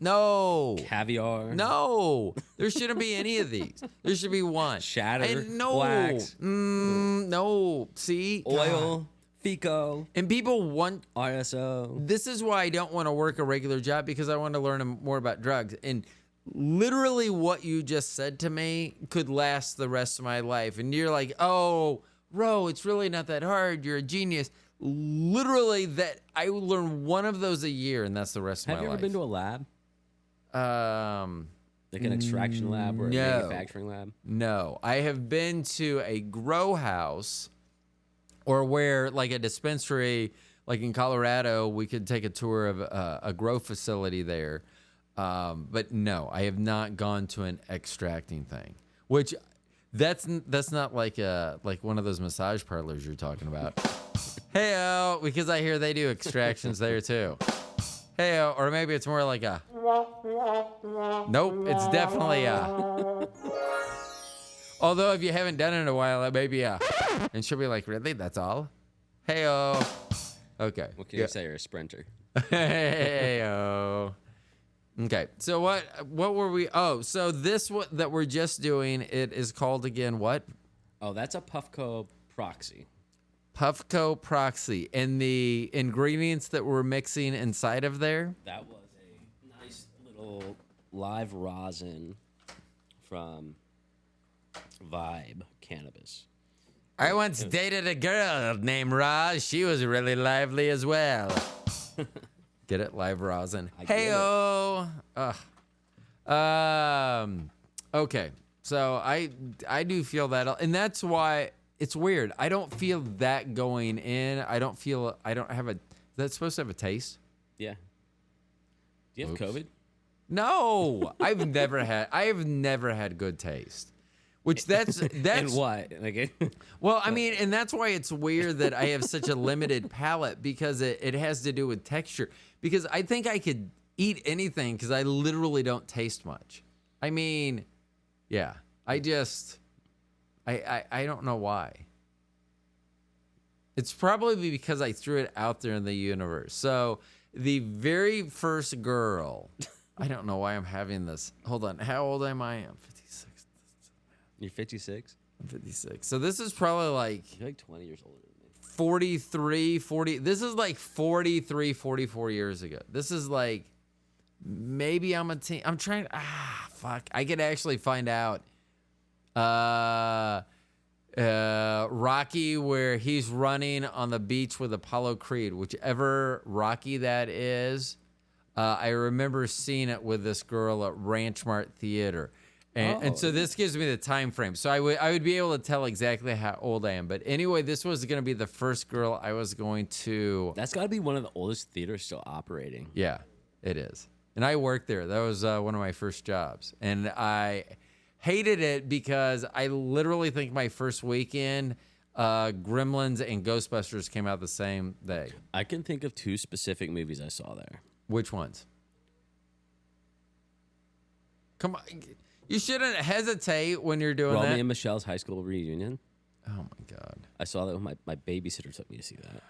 No. Caviar. No. There shouldn't be any of these. There should be one. Shatter. No. Wax. No. See? Oil. God. FICO. And people want... RSO. This is why I don't want to work a regular job, because I want to learn more about drugs. And literally what you just said to me could last the rest of my life. And you're like, oh, Ro, it's really not that hard. You're a genius. Literally, that I would learn one of those a year, and that's the rest of my life. Have you ever been to a lab? Like an extraction lab or a manufacturing lab? No. I have been to a grow house, or where, like a dispensary, like in Colorado, we could take a tour of a grow facility there. But no, I have not gone to an extracting thing, which that's not like one of those massage parlors you're talking about. Hey-o, because I hear they do extractions there too. Hey-o, or maybe it's more like a, nope, it's definitely a, although if you haven't done it in a while, it may be a, and she'll be like, really, that's all? Hey-o. Okay. What can you say? You're a sprinter. Hey-o. Okay, so what were we? Oh, so this that we're just doing, it is called again what? Oh, that's a Puffco proxy. Puffco proxy, and the ingredients that we're mixing inside of there? That was a nice little live rosin from Vibe Cannabis. I once dated a girl named Roz. She was really lively as well. Get it? Live rosin. Hey-o. Okay. So I do feel that. And that's why it's weird. I don't feel that going in. I don't have a, that's supposed to have a taste? Yeah. Do you have COVID? No. I have never had good taste. Which that's and what? Like well, I mean, and that's why it's weird that I have such a limited palate, because it has to do with texture. Because I think I could eat anything because I literally don't taste much. I mean, yeah, I don't know why. It's probably because I threw it out there in the universe. So the very first girl, I don't know why I'm having this. Hold on, how old am I? I'm 56. You're 56? I'm 56. So this is probably like... You're like 20 years older than me. 43, 40... This is like 43, 44 years ago. This is like... Maybe I'm a teen... I'm trying... fuck. I could actually find out. Rocky, where he's running on the beach with Apollo Creed. Whichever Rocky that is. I remember seeing it with this girl at Ranch Mart Theater. And so this gives me the time frame. So I would be able to tell exactly how old I am. But anyway, this was going to be the first girl I was going to. That's got to be one of the oldest theaters still operating. Yeah, it is. And I worked there. That was one of my first jobs. And I hated it because I literally think my first weekend, Gremlins and Ghostbusters came out the same day. I can think of 2 specific movies I saw there. Which ones? Come on. You shouldn't hesitate when you're doing Romy that. and Michelle's high school reunion. Oh, my God. I saw that when my babysitter took me to see that.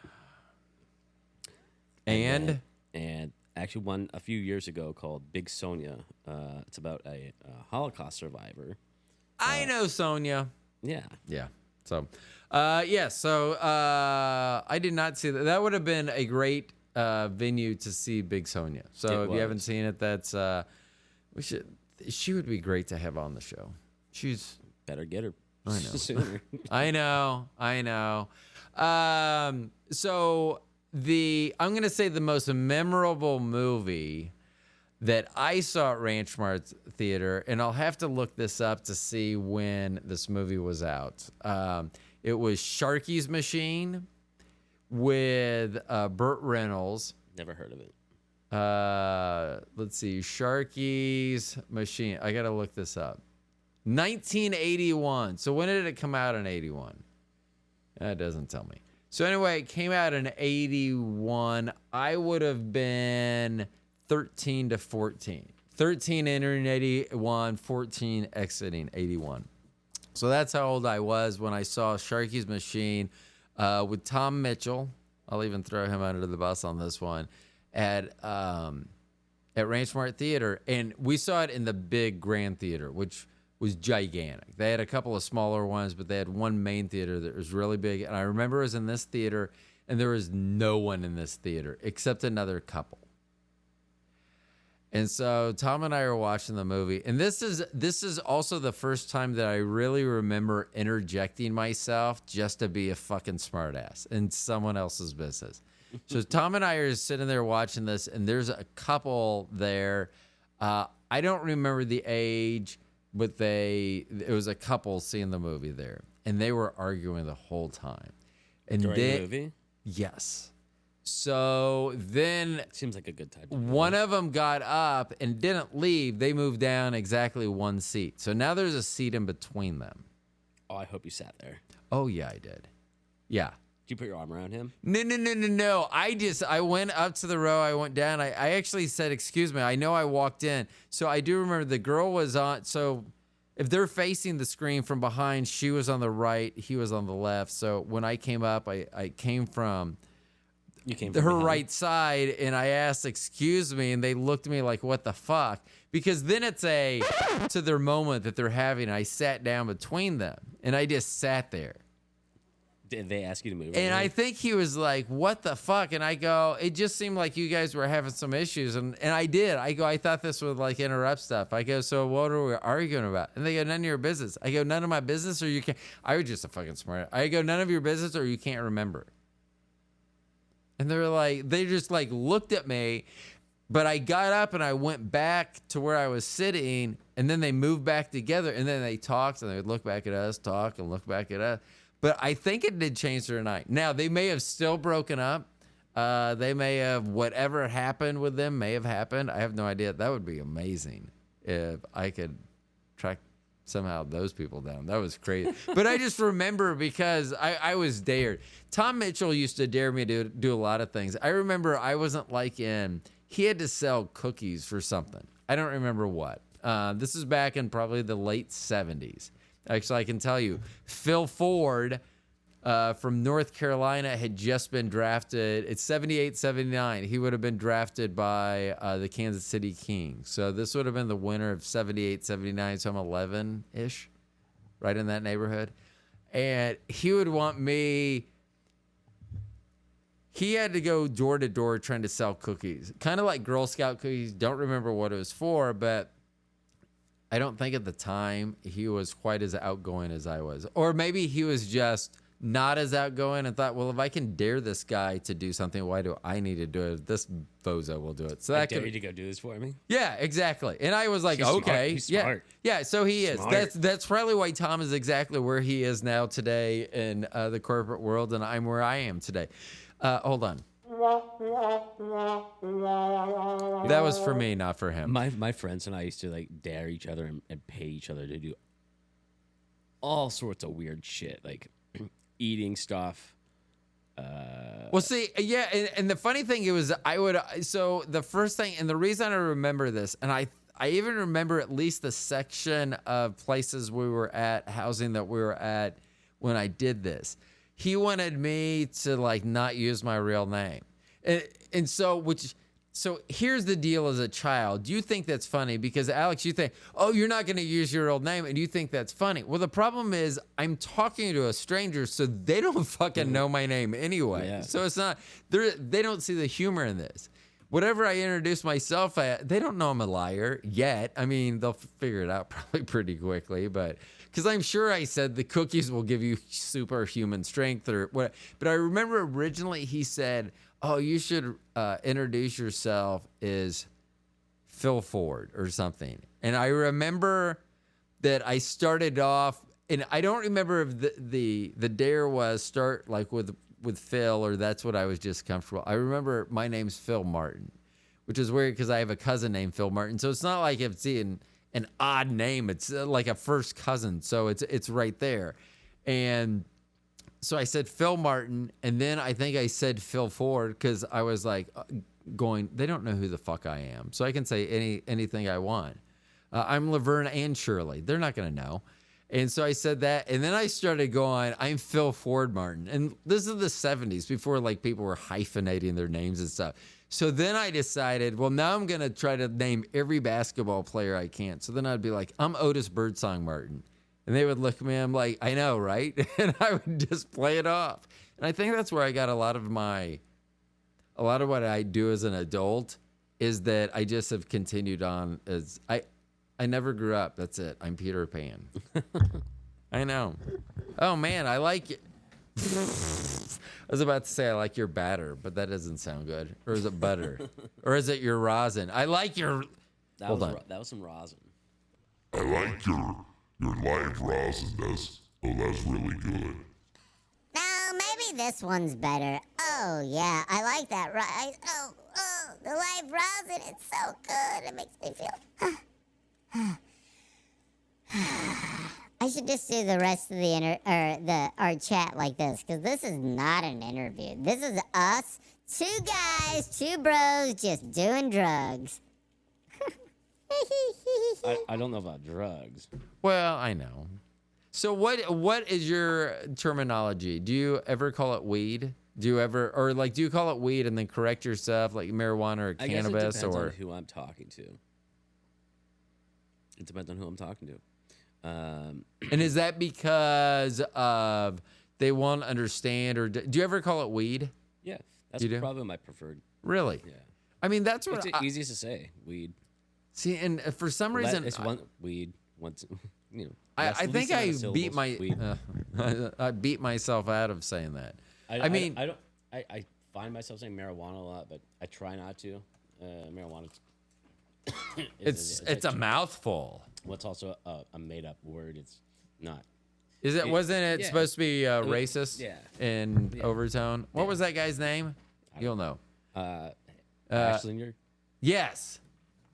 And actually one a few years ago called Big Sonia. It's about a Holocaust survivor. I know Sonia. Yeah. Yeah. So, So I did not see that. That would have been a great venue to see Big Sonia. So if you haven't seen it, that's we should. She would be great to have on the show. She's Better get her. I know. Sooner. I know. So I'm gonna say the most memorable movie that I saw at Ranch Mart Theater, and I'll have to look this up to see when this movie was out. It was Sharky's Machine with Burt Reynolds. Never heard of it. Let's see, Sharky's Machine. I gotta look this up. 1981. So when did it come out in 81? That doesn't tell me. So anyway, it came out in 81. I would have been 13 to 14. 13 entering 81, 14 exiting 81. So that's how old I was when I saw Sharky's Machine with Tom Mitchell. I'll even throw him under the bus on this one. At Ranch Mart Theater, and we saw it in the big Grand Theater, which was gigantic. They had a couple of smaller ones, but they had one main theater that was really big. And I remember it was in this theater, and there was no one in this theater except another couple. And so Tom and I are watching the movie, and this is also the first time that I really remember interjecting myself just to be a fucking smartass in someone else's business. So Tom and I are sitting there watching this, and there's a couple there. I don't remember the age, but it was a couple seeing the movie there, and they were arguing the whole time. And During the movie? Yes. So then Seems like a good time. one of them got up and didn't leave. They moved down exactly one seat. So now there's a seat in between them. Oh, I hope you sat there. Oh, yeah, I did. Yeah. Did you put your arm around him? No. I went up to the row. I went down. I actually said, excuse me. I know I walked in. So I do remember the girl was on. So if they're facing the screen from behind, she was on the right. He was on the left. So when I came up, I came from her behind. right side, and I asked, excuse me. And they looked at me like, what the fuck? Because then it's to their moment that they're having. I sat down between them, and I just sat there. Did they ask you to move? And I think he was like, what the fuck? And I go, it just seemed like you guys were having some issues. And I did. I go, I thought this would like interrupt stuff. I go, so what are we arguing about? And they go, none of your business. I go, none of my business, or you can't. I was just a fucking smart. I go, none of your business, or you can't remember. And they're like, they just like looked at me. But I got up and I went back to where I was sitting. And then they moved back together. And then they talked, and they would look back at us, talk, and look back at us. But I think it did change their night. Now, they may have still broken up. They may have, whatever happened with them may have happened. I have no idea. That would be amazing if I could track somehow those people down. That was crazy. But I just remember because I was dared. Tom Mitchell used to dare me to do a lot of things. I remember I wasn't he had to sell cookies for something. I don't remember what. This is back in probably the late 70s. Actually, I can tell you, Phil Ford from North Carolina had just been drafted. It's 78, 79. He would have been drafted by the Kansas City Kings. So this would have been the winter of 78, 79, so I'm 11-ish, right in that neighborhood. And he would want me. He had to go door to door trying to sell cookies, kind of like Girl Scout cookies. Don't remember what it was for, but I don't think at the time he was quite as outgoing as I was. Or maybe he was just not as outgoing and thought, well, if I can dare this guy to do something, why do I need to do it? This bozo will do it. So I that dare could, you to go do this for me. yeah, exactly. And I was like, He's smart. okay, He's yeah, smart. yeah. So he is. Smart. That's probably why Tom is exactly where he is now today in the corporate world, and I'm where I am today. Hold on. That was for me, not for him. My friends and I used to like dare each other and pay each other to do all sorts of weird shit, like eating stuff. Well, see, yeah, and the funny thing, it was so the first thing, and the reason I remember this, and I even remember at least the section of places we were at, housing that we were at when I did this. He wanted me to like not use my real name, and so here's the deal. As a child, you think that's funny because Alex, you think, oh, you're not going to use your old name, and you think that's funny. Well, the problem is I'm talking to a stranger, so they don't fucking know my name anyway. Yeah. So it's not they don't see the humor in this. Whatever I introduce myself at, they don't know I'm a liar yet. I mean, they'll figure it out probably pretty quickly, but because I'm sure I said the cookies will give you superhuman strength or what. But I remember originally he said, oh, you should introduce yourself as Phil Ford or something. And I remember that I started off, and I don't remember if the dare was start like with Phil, or that's what I was just comfortable. I remember my name's Phil Martin, which is weird because I have a cousin named Phil Martin. So it's not like if it's an odd name. It's like a first cousin. So it's right there. And so I said Phil Martin, and then I think I said Phil Ford because I was like they don't know who the fuck I am. So I can say anything I want. I'm Laverne and Shirley. They're not going to know. And so I said that, and then I started going, I'm Phil Ford Martin. And this is the 70s, before like people were hyphenating their names and stuff. So then I decided, well, now I'm going to try to name every basketball player I can. So then I'd be like, I'm Otis Birdsong Martin. And they would look at me, I'm like, I know, right? And I would just play it off. And I think that's where I got a lot of what I do as an adult is that I just have continued on as I never grew up. That's it. I'm Peter Pan. I know. Oh, man, I like it. I was about to say I like your batter, but that doesn't sound good. Or is it butter? Or is it your rosin? I like your... That Hold was on. that was some rosin. I like your live rosin. That's really good. No, maybe this one's better. Oh, yeah, I like that. The live rosin, it's so good. It makes me feel... I should just do the rest of our chat like this, because this is not an interview. This is us, two guys, two bros, just doing drugs. I don't know about drugs. Well, I know. So what is your terminology? Do you ever call it weed? Do you call it weed and then correct yourself, like marijuana or I guess it cannabis, depends or on who I'm talking to. It depends on who I'm talking to. and is that because of they won't understand, or do you ever call it weed? Yeah, that's You do? probably my preferred. Really? Yeah, I mean, that's what it's the easiest to say. Weed. see. And for some Well, reason, it's one weed. Once you know. I less- think least amount I of beat syllables, my weed. I beat myself out of saying that. I mean, I don't. I find myself saying marijuana a lot, but I try not to. Marijuana. it's a mouthful. What's also a made up word. It's not. Is it? Wasn't it yeah. supposed to be racist? Yeah. In Yeah. overtone. What was that guy's name? You'll know. Ashlinger. Yes.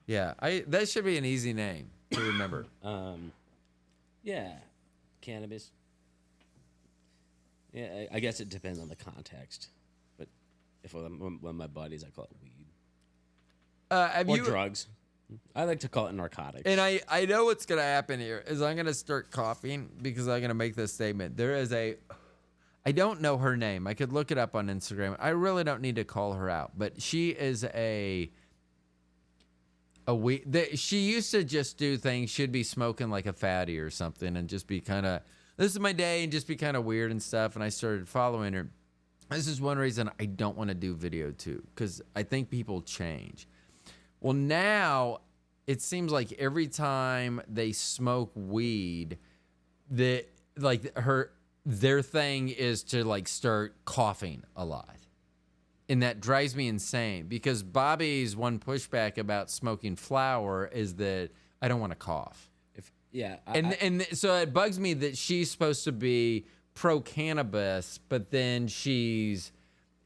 Yeah. That should be an easy name to remember. Yeah, cannabis. Yeah, I guess it depends on the context. But if I'm with my buddies, I call it weed Have or you? drugs. I like to call it narcotics. And I know what's gonna happen here is I'm gonna start coughing because I'm gonna make this statement. There is I don't know her name. I could look it up on Instagram. I really don't need to call her out, but she is she used to just do things. She'd be smoking like a fatty or something and just be kind of, this is my day, and just be kind of weird and stuff. And I started following her. This is one reason I don't want to do video too, because I think people change. Well, now it seems like every time they smoke weed, that like their thing is to like start coughing a lot. And that drives me insane because Bobby's one pushback about smoking flower is that I don't want to cough. And so it bugs me that she's supposed to be pro cannabis, but then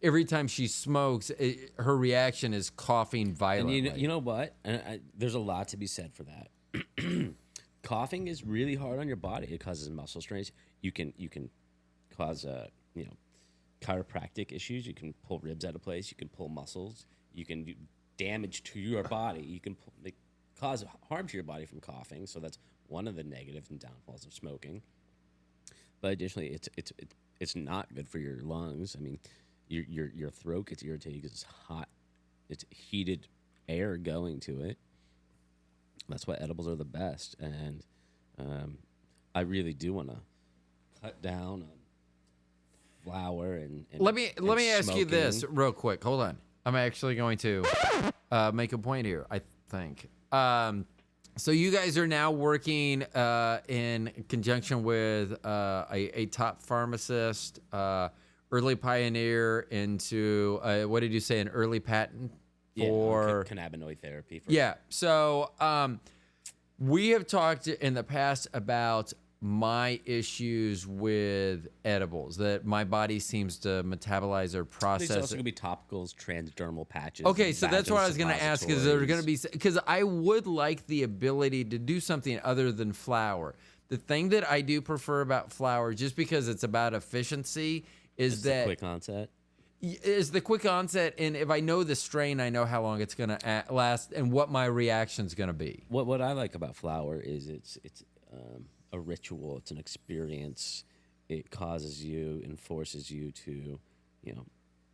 every time she smokes, her reaction is coughing violently. And you know what? There's a lot to be said for that. Coughing is really hard on your body. It causes muscle strains. You can cause chiropractic issues. You can pull ribs out of place. You can pull muscles. You can do damage to your body. You can cause harm to your body from coughing. So that's one of the negatives and downfalls of smoking. But additionally, it's not good for your lungs. I mean, your throat gets irritated because it's hot. It's heated air going to it. That's why edibles are the best. And I really do want to cut down on flour and let me ask you this real quick. Hold on. I'm actually going to make a point here, I think. So you guys are now working in conjunction with a top pharmacist, early pioneer into, what did you say, an early patent for cannabinoid therapy. So we have talked in the past about my issues with edibles, that my body seems to metabolize or process. There's also going to be topicals, transdermal patches. Okay, so that's what I was going to ask, is there going to be, because I would like the ability to do something other than flour. The thing that I do prefer about flour, just because it's about efficiency, is that quick onset. Is the quick onset, and if I know the strain, I know how long it's going to last and what my reaction's going to be. What I like about flour is it's a ritual. It's an experience. It causes you and forces you to,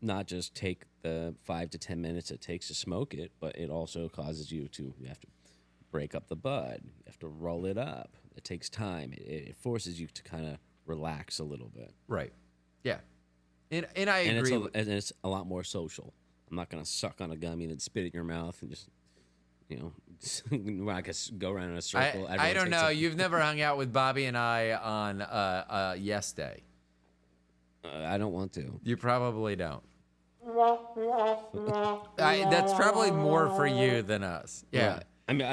not just take the 5 to 10 minutes it takes to smoke it, but it also causes you have to break up the bud. You have to roll it up. It takes time. It forces you to kind of relax a little bit. Right. Yeah. And I agree. And it's a lot more social. I'm not going to suck on a gummy and then spit it in your mouth and just, I guess go around in a circle. I don't know. You've never hung out with Bobby and I on Yes Day. I don't want to. You probably don't. That's probably more for you than us. Yeah. Right. I mean,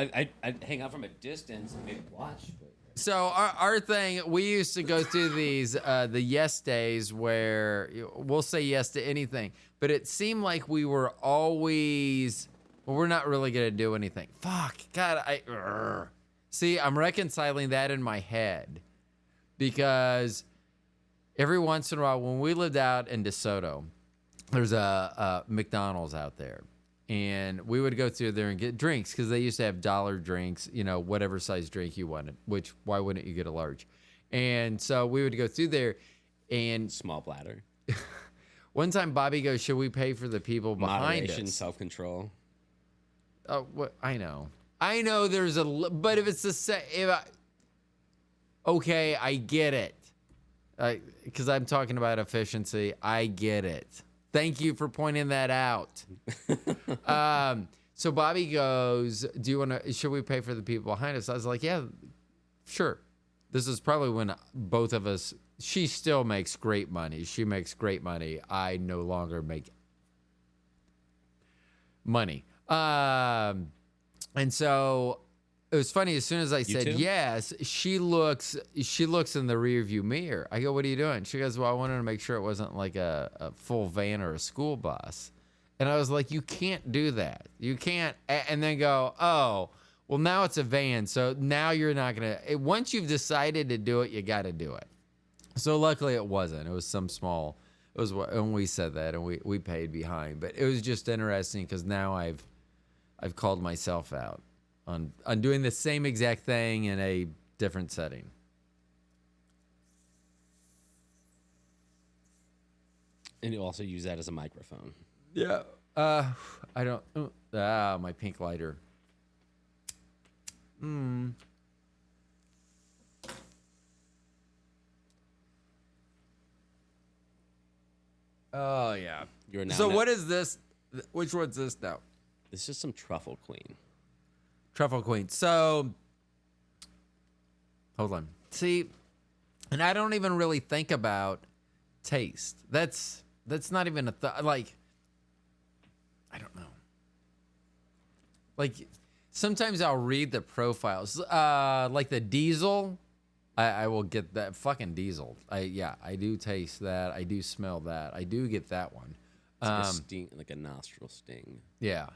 I'd hang out from a distance and maybe watch. But. So our thing, we used to go through these the yes days where we'll say yes to anything, but it seemed like we were always, well, we're not really gonna do anything. Fuck, God, see, I'm reconciling that in my head because every once in a while, when we lived out in DeSoto, there's a McDonald's out there. And we would go through there and get drinks because they used to have dollar drinks, whatever size drink you wanted, which why wouldn't you get a large? And so we would go through there and... Small bladder. One time Bobby goes, should we pay for the people behind Moderation, us? Self-control. Oh, what? I know there's but if it's the same... Okay, I get it. Because I'm talking about efficiency. I get it. Thank you for pointing that out. So Bobby goes, should we pay for the people behind us? I was like, yeah, sure. This is probably when both of us, she still makes great money. She makes great money. I no longer make money. And so it was funny. As soon as I said yes, she looks in the rear view mirror. I go, what are you doing? She goes, well, I wanted to make sure it wasn't like a full van or a school bus. And I was like, you can't do that. You can't. And then go, oh, well, now it's a van. So now you're not going to, once you've decided to do it, you got to do it. So luckily it wasn't. It was some small, and we said that and we paid behind. But it was just interesting because now I've called myself out on doing the same exact thing in a different setting. And you also use that as a microphone. Yeah. I don't. My pink lighter. Oh yeah. So what is this? Which one's this now? This is some Truffle Queen. Truffle Queen. So, hold on. See, And I don't even really think about taste. That's not even a like, I don't know. Like sometimes I'll read the profiles, like the diesel. I will get that fucking diesel. I do taste that. I do smell that. I do get that one. It's like a sting, like a nostril sting. Yeah.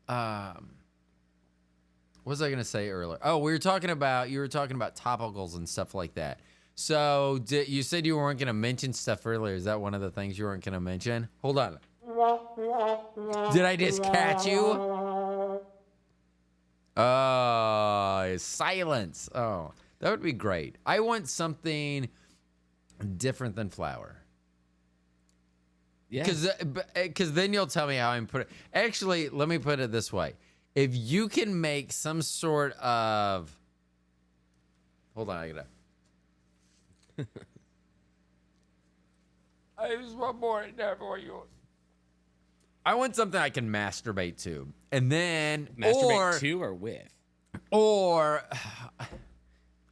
What was I gonna say earlier? Oh, you were talking about topicals and stuff like that. So you said you weren't gonna mention stuff earlier. Is that one of the things you weren't gonna mention? Hold on. Did I just catch you? Oh, silence. Oh, that would be great. I want something different than flour. Yeah. Because then you'll tell me how I'm putting. Actually, let me put it this way: if you can make some sort of, hold on, I gotta. I just want more in there for you. I want something I can masturbate to, and then Masturbate to or with? Or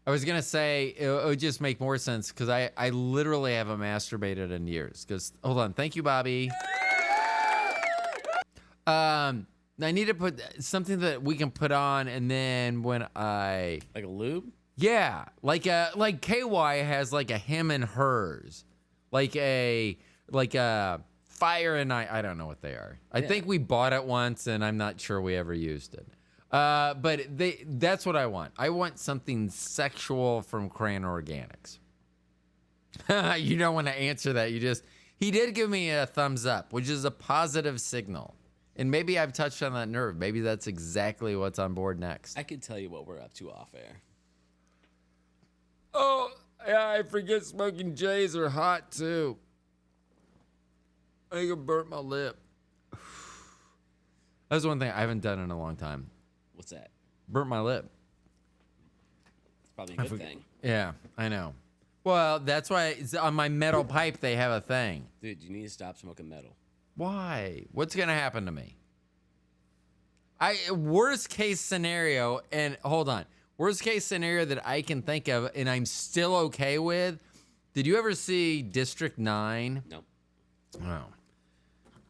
I was gonna say it would just make more sense because I literally haven't masturbated in years. Because hold on, thank you, Bobby. I need to put something that we can put on, and then when I Like a lube? yeah, like KY has like a him and hers, like a fire and I don't know what they are. I think we bought it once, and I'm not sure we ever used it. But that's what I want. I want something sexual from Kran Organics. You don't want to answer that. He did give me a thumbs up, which is a positive signal. And maybe I've touched on that nerve. Maybe that's exactly what's on board next. I can tell you what we're up to off air. Oh, yeah, I forget smoking J's are hot too. I can burn my lip. That's one thing I haven't done in a long time. What's that? Burnt my lip. It's probably a good thing. Yeah, I know. Well, that's why on my metal pipe they have a thing. Dude, you need to stop smoking metal. Why? What's gonna happen to me? Worst case scenario, and hold on. Worst case scenario that I can think of, and I'm still okay with. Did you ever see District 9? Nope. Oh.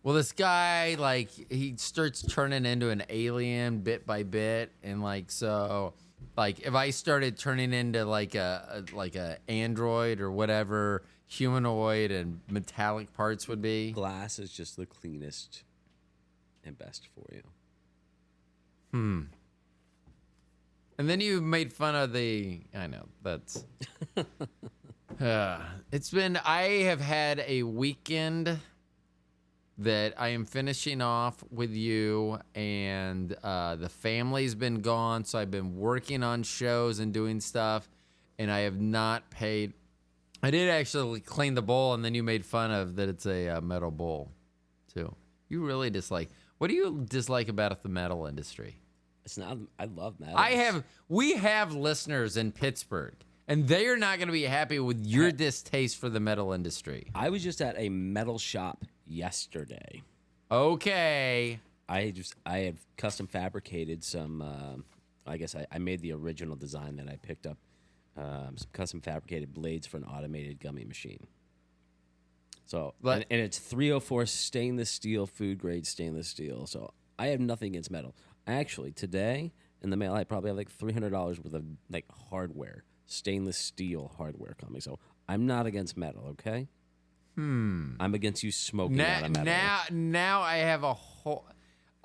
Well, this guy, like, he starts turning into an alien bit by bit, and so, if I started turning into like a android or whatever humanoid and metallic parts would be. Glass is just the cleanest and best for you. And then you made fun of I know, that's. I have had a weekend that I am finishing off with you, and the family's been gone, so I've been working on shows and doing stuff, and I have not paid. I did actually clean the bowl, and then you made fun of that it's a metal bowl, too. You really dislike. What do you dislike about the metal industry? It's not. I love metal. We have listeners in Pittsburgh, and they are not going to be happy with your distaste for the metal industry. I was just at a metal shop yesterday. Okay. I have custom fabricated some. I guess I made the original design that I picked up. Some custom fabricated blades for an automated gummy machine. So and it's 304 stainless steel, food grade stainless steel. So I have nothing against metal. Actually, today in the mail, I probably have like $300 worth of hardware, stainless steel hardware coming. So I'm not against metal, okay? I'm against you smoking out of metal. Now I have a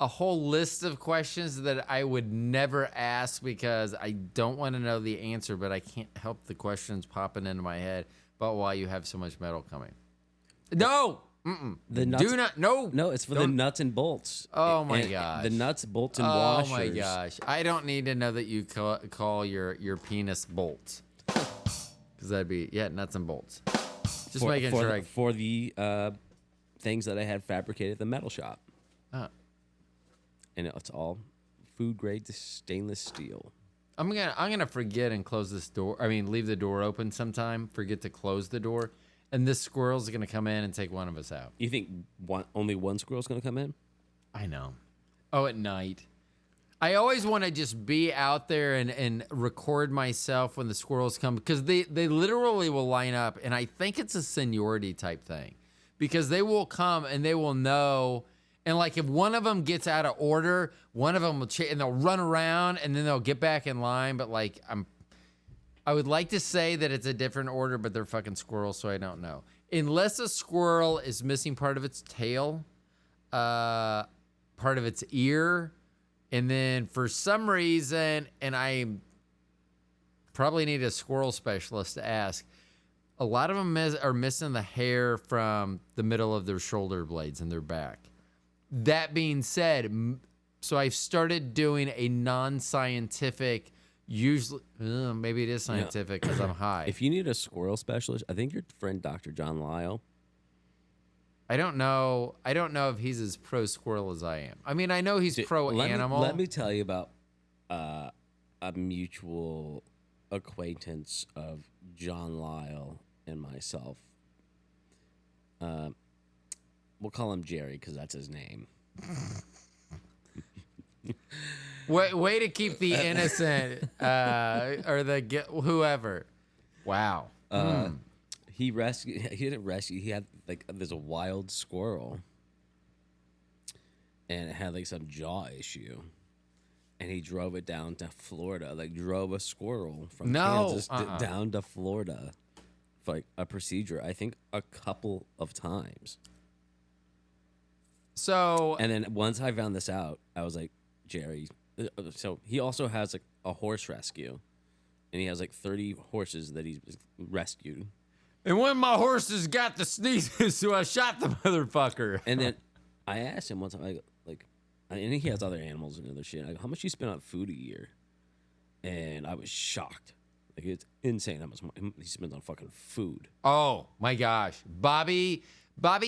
whole list of questions that I would never ask because I don't want to know the answer, but I can't help the questions popping into my head about why you have so much metal coming. No. The nuts, do not. No. No, it's for the nuts and bolts. Oh my gosh. The nuts, bolts, and washers. Oh my gosh. I don't need to know that you call your penis bolts. Because that'd be nuts and bolts. Just making sure. For the things that I had fabricated at the metal shop. And it's all food grade stainless steel. I'm gonna forget and close this door. I mean, leave the door open sometime. Forget to close the door, and this squirrel's gonna come in and take one of us out. You think only one squirrel's gonna come in? I know. Oh, at night. I always want to just be out there and record myself when the squirrels come, because they literally will line up, and I think it's a seniority type thing, because they will come and they will know, and like if one of them gets out of order, one of them will and they'll run around and then they'll get back in line. But like I would like to say that it's a different order, but they're fucking squirrels, so I don't know. Unless a squirrel is missing part of its tail, part of its ear. And then for some reason, and I probably need a squirrel specialist to ask, a lot of them are missing the hair from the middle of their shoulder blades and their back. That being said, so I've started doing a non-scientific, usually, maybe it is scientific because I'm high. If you need a squirrel specialist, I think your friend Dr. John Lyle. I don't know if he's as pro squirrel as I am. I mean, I know he's pro animal. Let me tell you about a mutual acquaintance of John Lyle and myself. We'll call him Jerry because that's his name. Way to keep the innocent or the whoever. Wow. He didn't rescue. He had there's a wild squirrel, and it had like some jaw issue, and he drove it down to Florida. Like drove a squirrel from Kansas down to Florida for like a procedure. I think a couple of times. So and then once I found this out, I was like, Jerry. So he also has like a horse rescue, and he has like 30 horses that he's rescued. And when my horses got the sneezes, so I shot the motherfucker. And then I asked him one time, and he has other animals and other shit. I go, how much you spend on food a year? And I was shocked. Like, it's insane how much he spends on fucking food. Oh my gosh, Bobby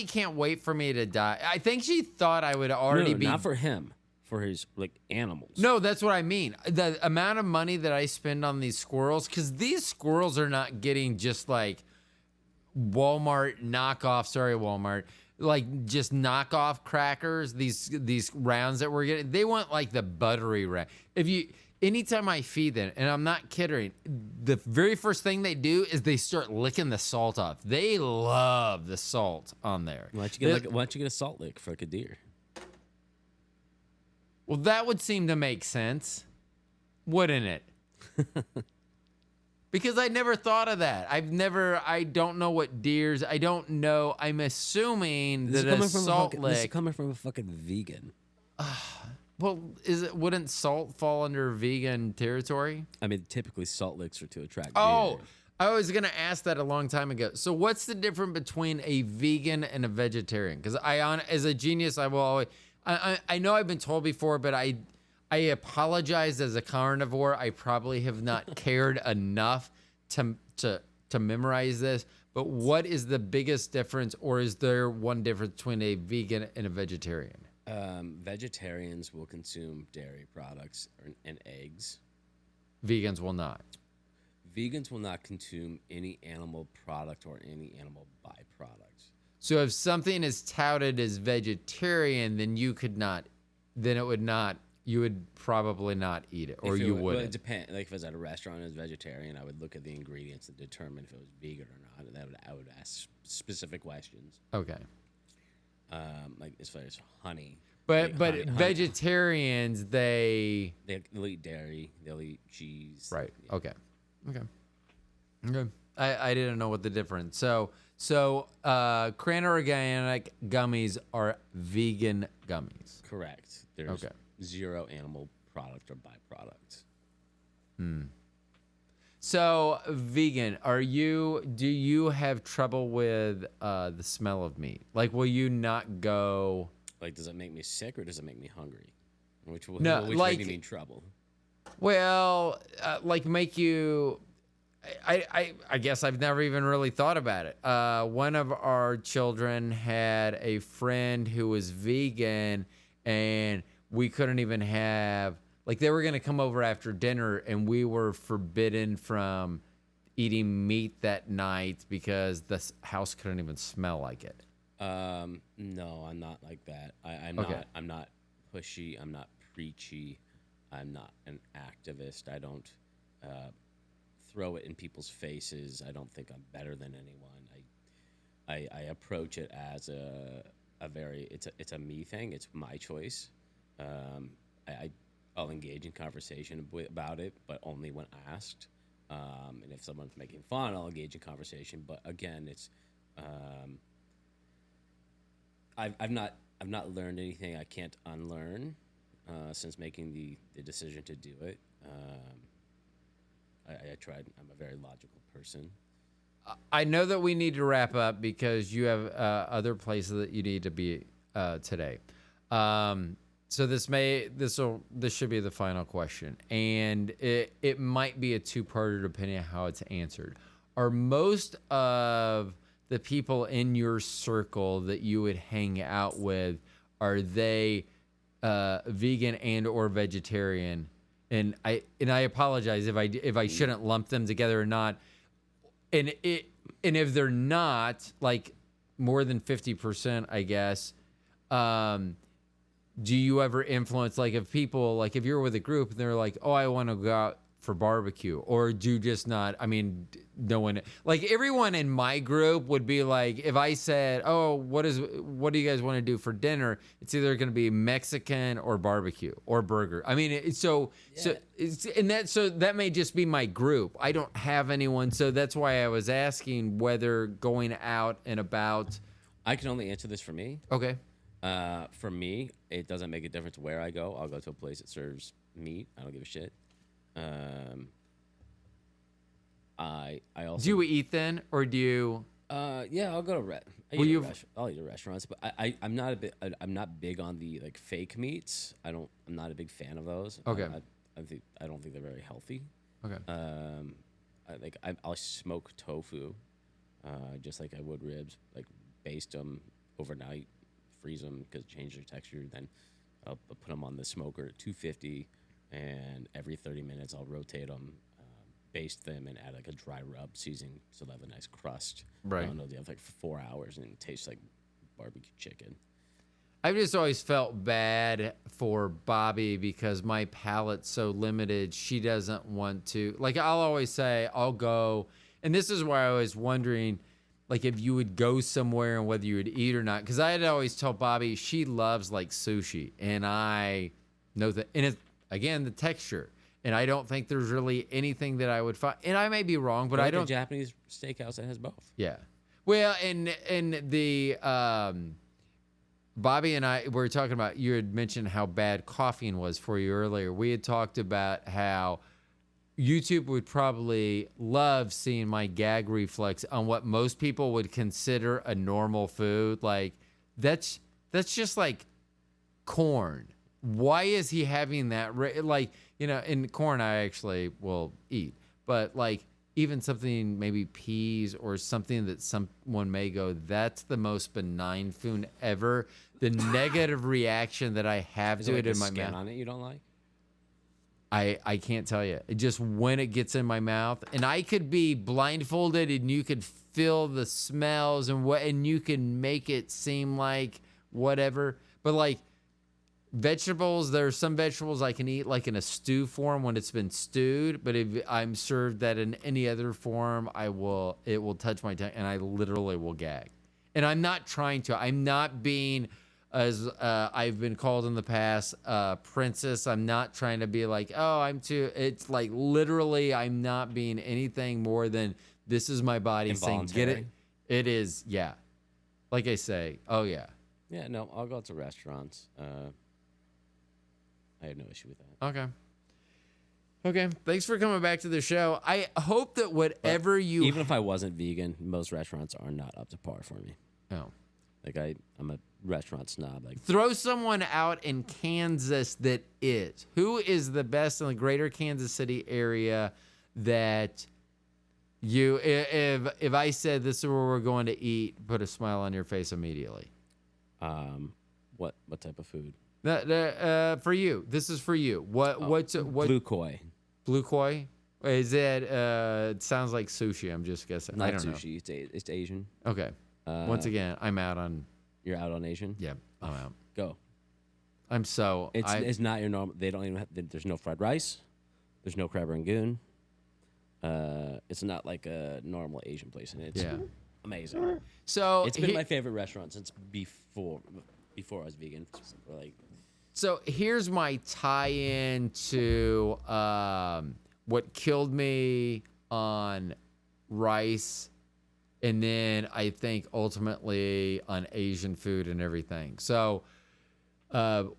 can't wait for me to die. I think she thought I would already be. Not for him. For his animals. No, that's what I mean. The amount of money that I spend on these squirrels, because these squirrels are not getting just like Walmart knockoff. Sorry, Walmart. Like just knockoff crackers. These rounds that we're getting, they want like the buttery round. Anytime I feed them, and I'm not kidding, the very first thing they do is they start licking the salt off. They love the salt on there. Why don't you get a salt lick for like a deer? Well, that would seem to make sense, wouldn't it? Because I never thought of that. I don't know what deers, I don't know. I'm assuming that a salt lick. This is coming from a fucking vegan. Well, wouldn't salt fall under vegan territory? I mean, typically salt licks are to attract Oh, deer. I was going to ask that a long time ago. So what's the difference between a vegan and a vegetarian? Because as a genius, I will always... I know I've been told before, but I apologize as a carnivore. I probably have not cared enough to memorize this. But what is the biggest difference, or is there one difference between a vegan and a vegetarian? Vegetarians will consume dairy products and eggs. Vegans will not. Vegans will not consume any animal product or any animal byproduct. So if something is touted as vegetarian, then you would probably not eat it, or you wouldn't. Well, it depends. Like if I was at a restaurant and it was vegetarian, I would look at the ingredients and determine if it was vegan or not. And I would ask specific questions. Okay. Like as far as honey. But vegetarians, they'll eat dairy, they'll eat cheese. Right. Yeah. Okay. I didn't know what the difference. So Kran Organic gummies are vegan gummies. Correct. There's zero animal product or byproduct. So vegan, do you have trouble with the smell of meat? Like, will you not go? Like, does it make me sick or does it make me hungry? Which no, like, make you mean trouble? Well, like make you. I guess I've never even really thought about it. One of our children had a friend who was vegan, and we couldn't even have, like, they were going to come over after dinner, and we were forbidden from eating meat that night because the house couldn't even smell like it. No, I'm not like that. I'm not pushy. I'm not preachy. I'm not an activist. I don't throw it in people's faces. I don't think I'm better than anyone. I approach it as a very it's a me thing. It's my choice. I'll engage in conversation about it, but only when asked. And if someone's making fun, I'll engage in conversation. But again, it's I've not learned anything I can't unlearn since making the decision to do it. I tried. I'm a very logical person. I know that we need to wrap up because you have other places that you need to be today. So this should be the final question, and it might be a two-parter depending on how it's answered. Are most of the people in your circle that you would hang out with, are they vegan and or vegetarian? And I apologize if I shouldn't lump them together or not. And if they're not, like more than 50%, I guess, do you ever influence, like if you're with a group and they're like, oh, I want to go out for barbecue, or do you just not? I mean, no one, like everyone in my group would be like, if I said, oh, what do you guys want to do for dinner? It's either going to be Mexican or barbecue or burger. I mean, that may just be my group. I don't have anyone. So that's why I was asking whether going out and about. I can only answer this for me. Okay. For me, it doesn't make a difference where I go. I'll go to a place that serves meat. I don't give a shit. I also. Do you eat then, or do you? Yeah, I'll go to I'll eat at restaurants, but I'm not big on the like fake meats. I'm not a big fan of those. Okay. I don't think they're very healthy. Okay. I'll smoke tofu, just like I would ribs. Like baste them overnight, freeze them because it changes their texture. Then I'll put them on the smoker at 250, and every 30 minutes I'll rotate them. Baste them and add like a dry rub seasoning so they have a nice crust. Right. I don't know, they have like for 4 hours and it tastes like barbecue chicken. I've just always felt bad for Bobby because my palate's so limited. She doesn't want to. Like, I'll always say, I'll go. And this is why I was wondering, like, if you would go somewhere and whether you would eat or not. Because I had always told Bobby she loves, like, sushi. And I know that. And it's, again, the texture. And I don't think there's really anything that I would find. And I may be wrong, but I don't. A Japanese steakhouse that has both. Yeah. Well, and the Bobby and I were talking about, you had mentioned how bad coughing was for you earlier. We had talked about how YouTube would probably love seeing my gag reflex on what most people would consider a normal food. Like, that's just like corn. Why is he having that? Like, you know, in corn I actually will eat. But like even something, maybe peas or something that someone may go, that's the most benign food ever. The negative reaction that I have to it in my mouth. On it you don't like? I can't tell you. It just when it gets in my mouth, and I could be blindfolded and you could feel the smells and you can make it seem like whatever. But like vegetables, there are some vegetables I can eat like in a stew form when it's been stewed, but if I'm served that in any other form, it will touch my tongue and I literally will gag. And I'm not trying to. I'm not being, as I've been called in the past, princess. I'm not trying to be like, oh, I'm too. It's like literally I'm not being anything more than this is my body saying, get it. It is, yeah. Like I say, oh yeah. Yeah, no, I'll go to restaurants. I have no issue with that. Okay. Thanks for coming back to the show. I hope that whatever even if I wasn't vegan, most restaurants are not up to par for me. Oh. Like I'm a restaurant snob. Like throw someone out in Kansas that is. Who is the best in the greater Kansas City area that you if I said this is where we're going to eat, put a smile on your face immediately. What type of food? For you, this is for you. What Blue Koi? Blue Koi? Is it? It sounds like sushi. I'm just guessing. Not I don't sushi. know. It's Asian. Okay. Once again, I'm out on. You're out on Asian. Yeah, I'm out. Go. It's not your normal. They don't even have. There's no fried rice. There's no crab rangoon. It's not like a normal Asian place, and it's amazing. So It's been my favorite restaurant since before I was vegan. Like, So here's my tie-in to what killed me on rice, and then I think ultimately on Asian food and everything. So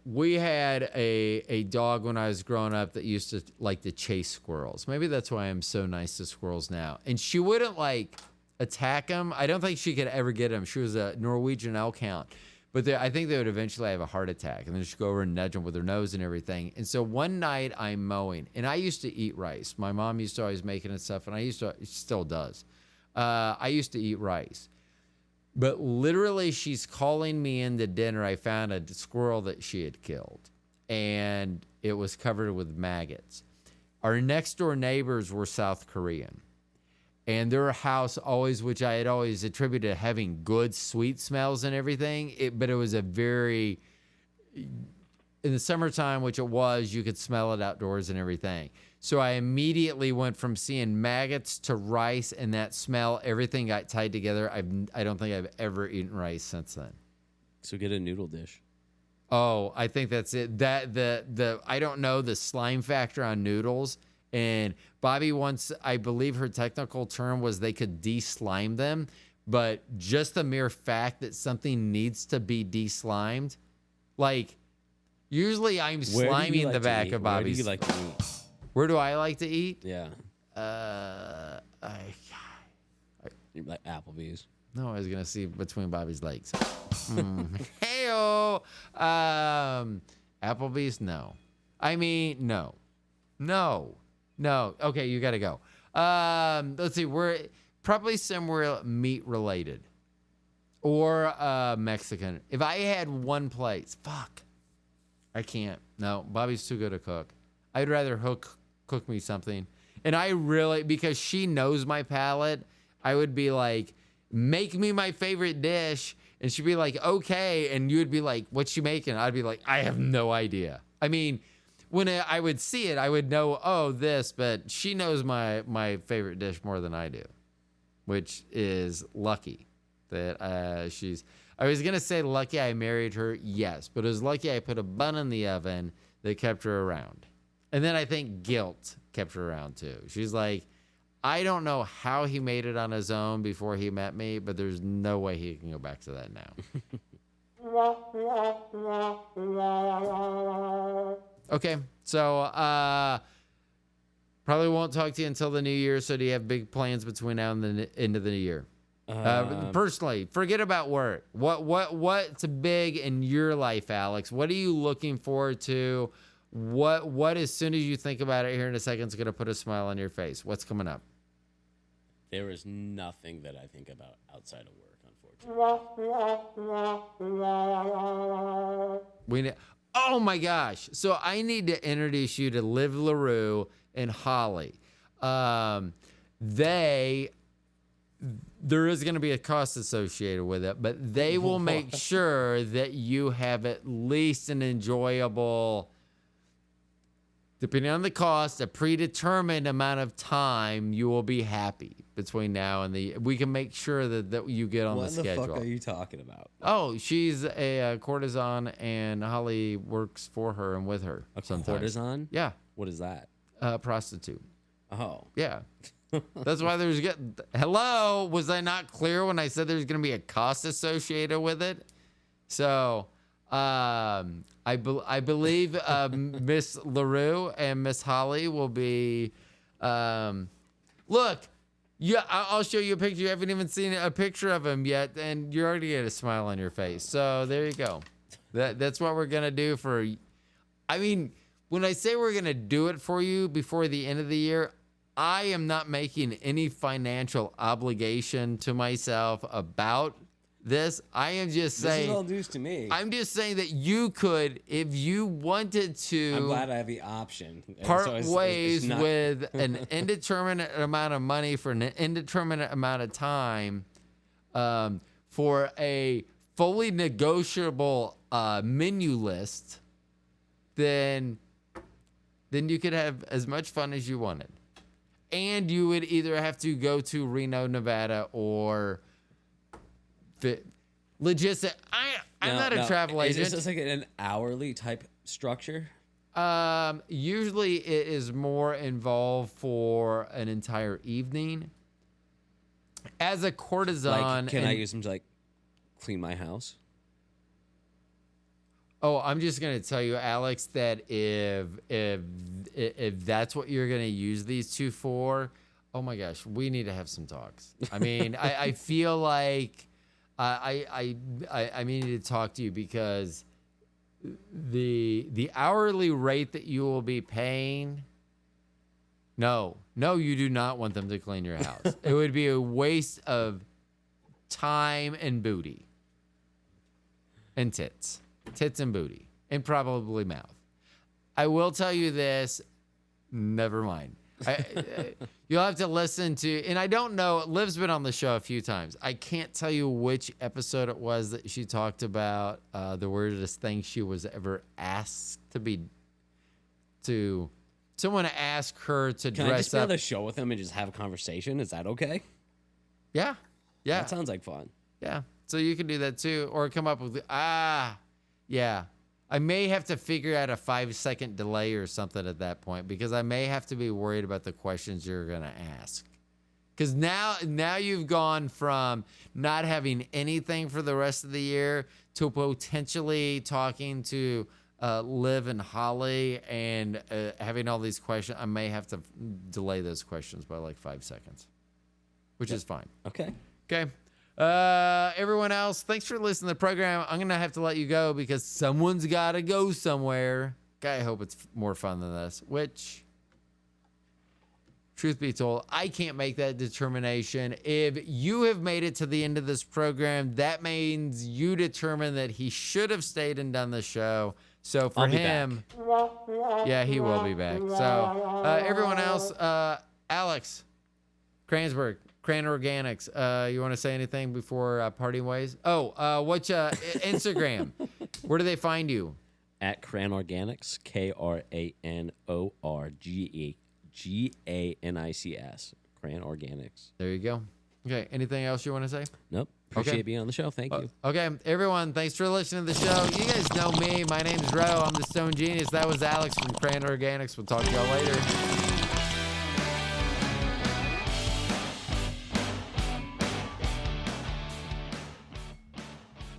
we had a dog when I was growing up that used to like to chase squirrels. Maybe that's why I'm so nice to squirrels now. And she wouldn't like attack them. I don't think she could ever get them. She was a Norwegian elk hound. But I think they would eventually have a heart attack, and then she'd go over and nudge them with her nose and everything. And so one night I'm mowing, and I used to eat rice. My mom used to always make it and stuff, and she still does. I used to eat rice. But literally, she's calling me into dinner. I found a squirrel that she had killed, and it was covered with maggots. Our next door neighbors were South Korean. And their house always, which I had always attributed to having good, sweet smells and everything, but it was a very, in the summertime, which it was, you could smell it outdoors and everything. So I immediately went from seeing maggots to rice, and that smell, everything got tied together. I don't think I've ever eaten rice since then. so get a noodle dish. Oh, I think that's it. That I don't know the slime factor on noodles. And Bobby once, I believe her technical term was they could de-slime them, but just the mere fact that something needs to be de-slimed, like usually I'm sliming the back of Bobby's. Where do you like to eat? Where do I like to eat? Yeah. You like Applebee's. No, I was gonna see between Bobby's legs. Heyo. Applebee's, no. I mean, no. Okay, you gotta go. Let's see. We're probably somewhere meat related or Mexican. If I had one place, I can't. No, Bobby's too good to cook. I'd rather cook me something. And I really, because she knows my palate, I would be like, make me my favorite dish. And she'd be like, okay. And you would be like, what's she making? I'd be like, I have no idea. I mean, when I would see it, I would know, oh, this, but she knows my favorite dish more than I do, which is lucky that she's, I was going to say lucky I married her, yes, but it was lucky I put a bun in the oven that kept her around. And then I think guilt kept her around too. She's like, I don't know how he made it on his own before he met me, but there's no way he can go back to that now. Okay, so probably won't talk to you until the new year. So do you have big plans between now and the end of the new year? Personally, forget about work. What's big in your life, Alex? What are you looking forward to? What as soon as you think about it here in a second is going to put a smile on your face? What's coming up? There is nothing that I think about outside of work, unfortunately. Oh my gosh. So I need to introduce you to Liv LaRue and Holly. There is going to be a cost associated with it, but they will make sure that you have at least an enjoyable, depending on the cost, a predetermined amount of time you will be happy between now and we can make sure that you get on the schedule. What the fuck are you talking about? Oh, she's a courtesan, and Holly works for her and with her sometimes. Courtesan? Yeah. What is that? Prostitute. Oh. Yeah. That's why hello, was I not clear when I said there's going to be a cost associated with it? So, I believe Miss LaRue and Miss Holly will be. Look, yeah, I'll show you a picture. You haven't even seen a picture of him yet, and you already get a smile on your face. So there you go. That's what we're gonna do for. I mean, when I say we're gonna do it for you before the end of the year, I am not making any financial obligation to myself about this. I am just saying. This is all news to me. I'm just saying that you could, if you wanted to. I'm glad I have the option. Part ways with an indeterminate amount of money for an indeterminate amount of time, for a fully negotiable menu list then you could have as much fun as you wanted. And you would either have to go to Reno, Nevada, or logistic. I'm not a travel agent. Is this like an hourly type structure? Usually it is more involved for an entire evening. As a courtesan, Like, can I use them to like clean my house? Oh, I'm just gonna tell you, Alex, that if that's what you're gonna use these two for, oh my gosh, we need to have some talks. I mean, I feel like I need to talk to you because the hourly rate that you will be paying. No, you do not want them to clean your house. It would be a waste of time and booty and tits and booty, and probably mouth. I will tell you this. Never mind. You'll have to listen to, and I don't know, Liv's been on the show a few times. I can't tell you which episode it was that she talked about the weirdest thing she was ever asked to someone asked her to Can I dress just be on up. the show with them and just have a conversation? Is that okay? Yeah. That sounds like fun. Yeah. So you can do that too, or come up with, yeah. I may have to figure out a 5-second delay or something at that point because I may have to be worried about the questions you're going to ask. Because now you've gone from not having anything for the rest of the year to potentially talking to Liv and Holly and having all these questions. I may have to delay those questions by like 5 seconds, which is fine. Okay. Okay. Everyone else, thanks for listening to the program. I'm going to have to let you go because someone's got to go somewhere. I hope it's more fun than this, which, truth be told, I can't make that determination. If you have made it to the end of this program, that means you determined that he should have stayed and done the show. So for him, yeah, he will be back. So everyone else, Alex Kranzberg, Kran Organics. You want to say anything before parting ways? Oh, what's Instagram? Where do they find you? At Kran Organics, KranOrganics, Kran Organics. There you go. Okay. Anything else you want to say? Nope. Appreciate being on the show. Thank you. Okay, everyone, thanks for listening to the show. You guys know me. My name's Ro. I'm the Stone Genius. That was Alex from Kran Organics. We'll talk to y'all later.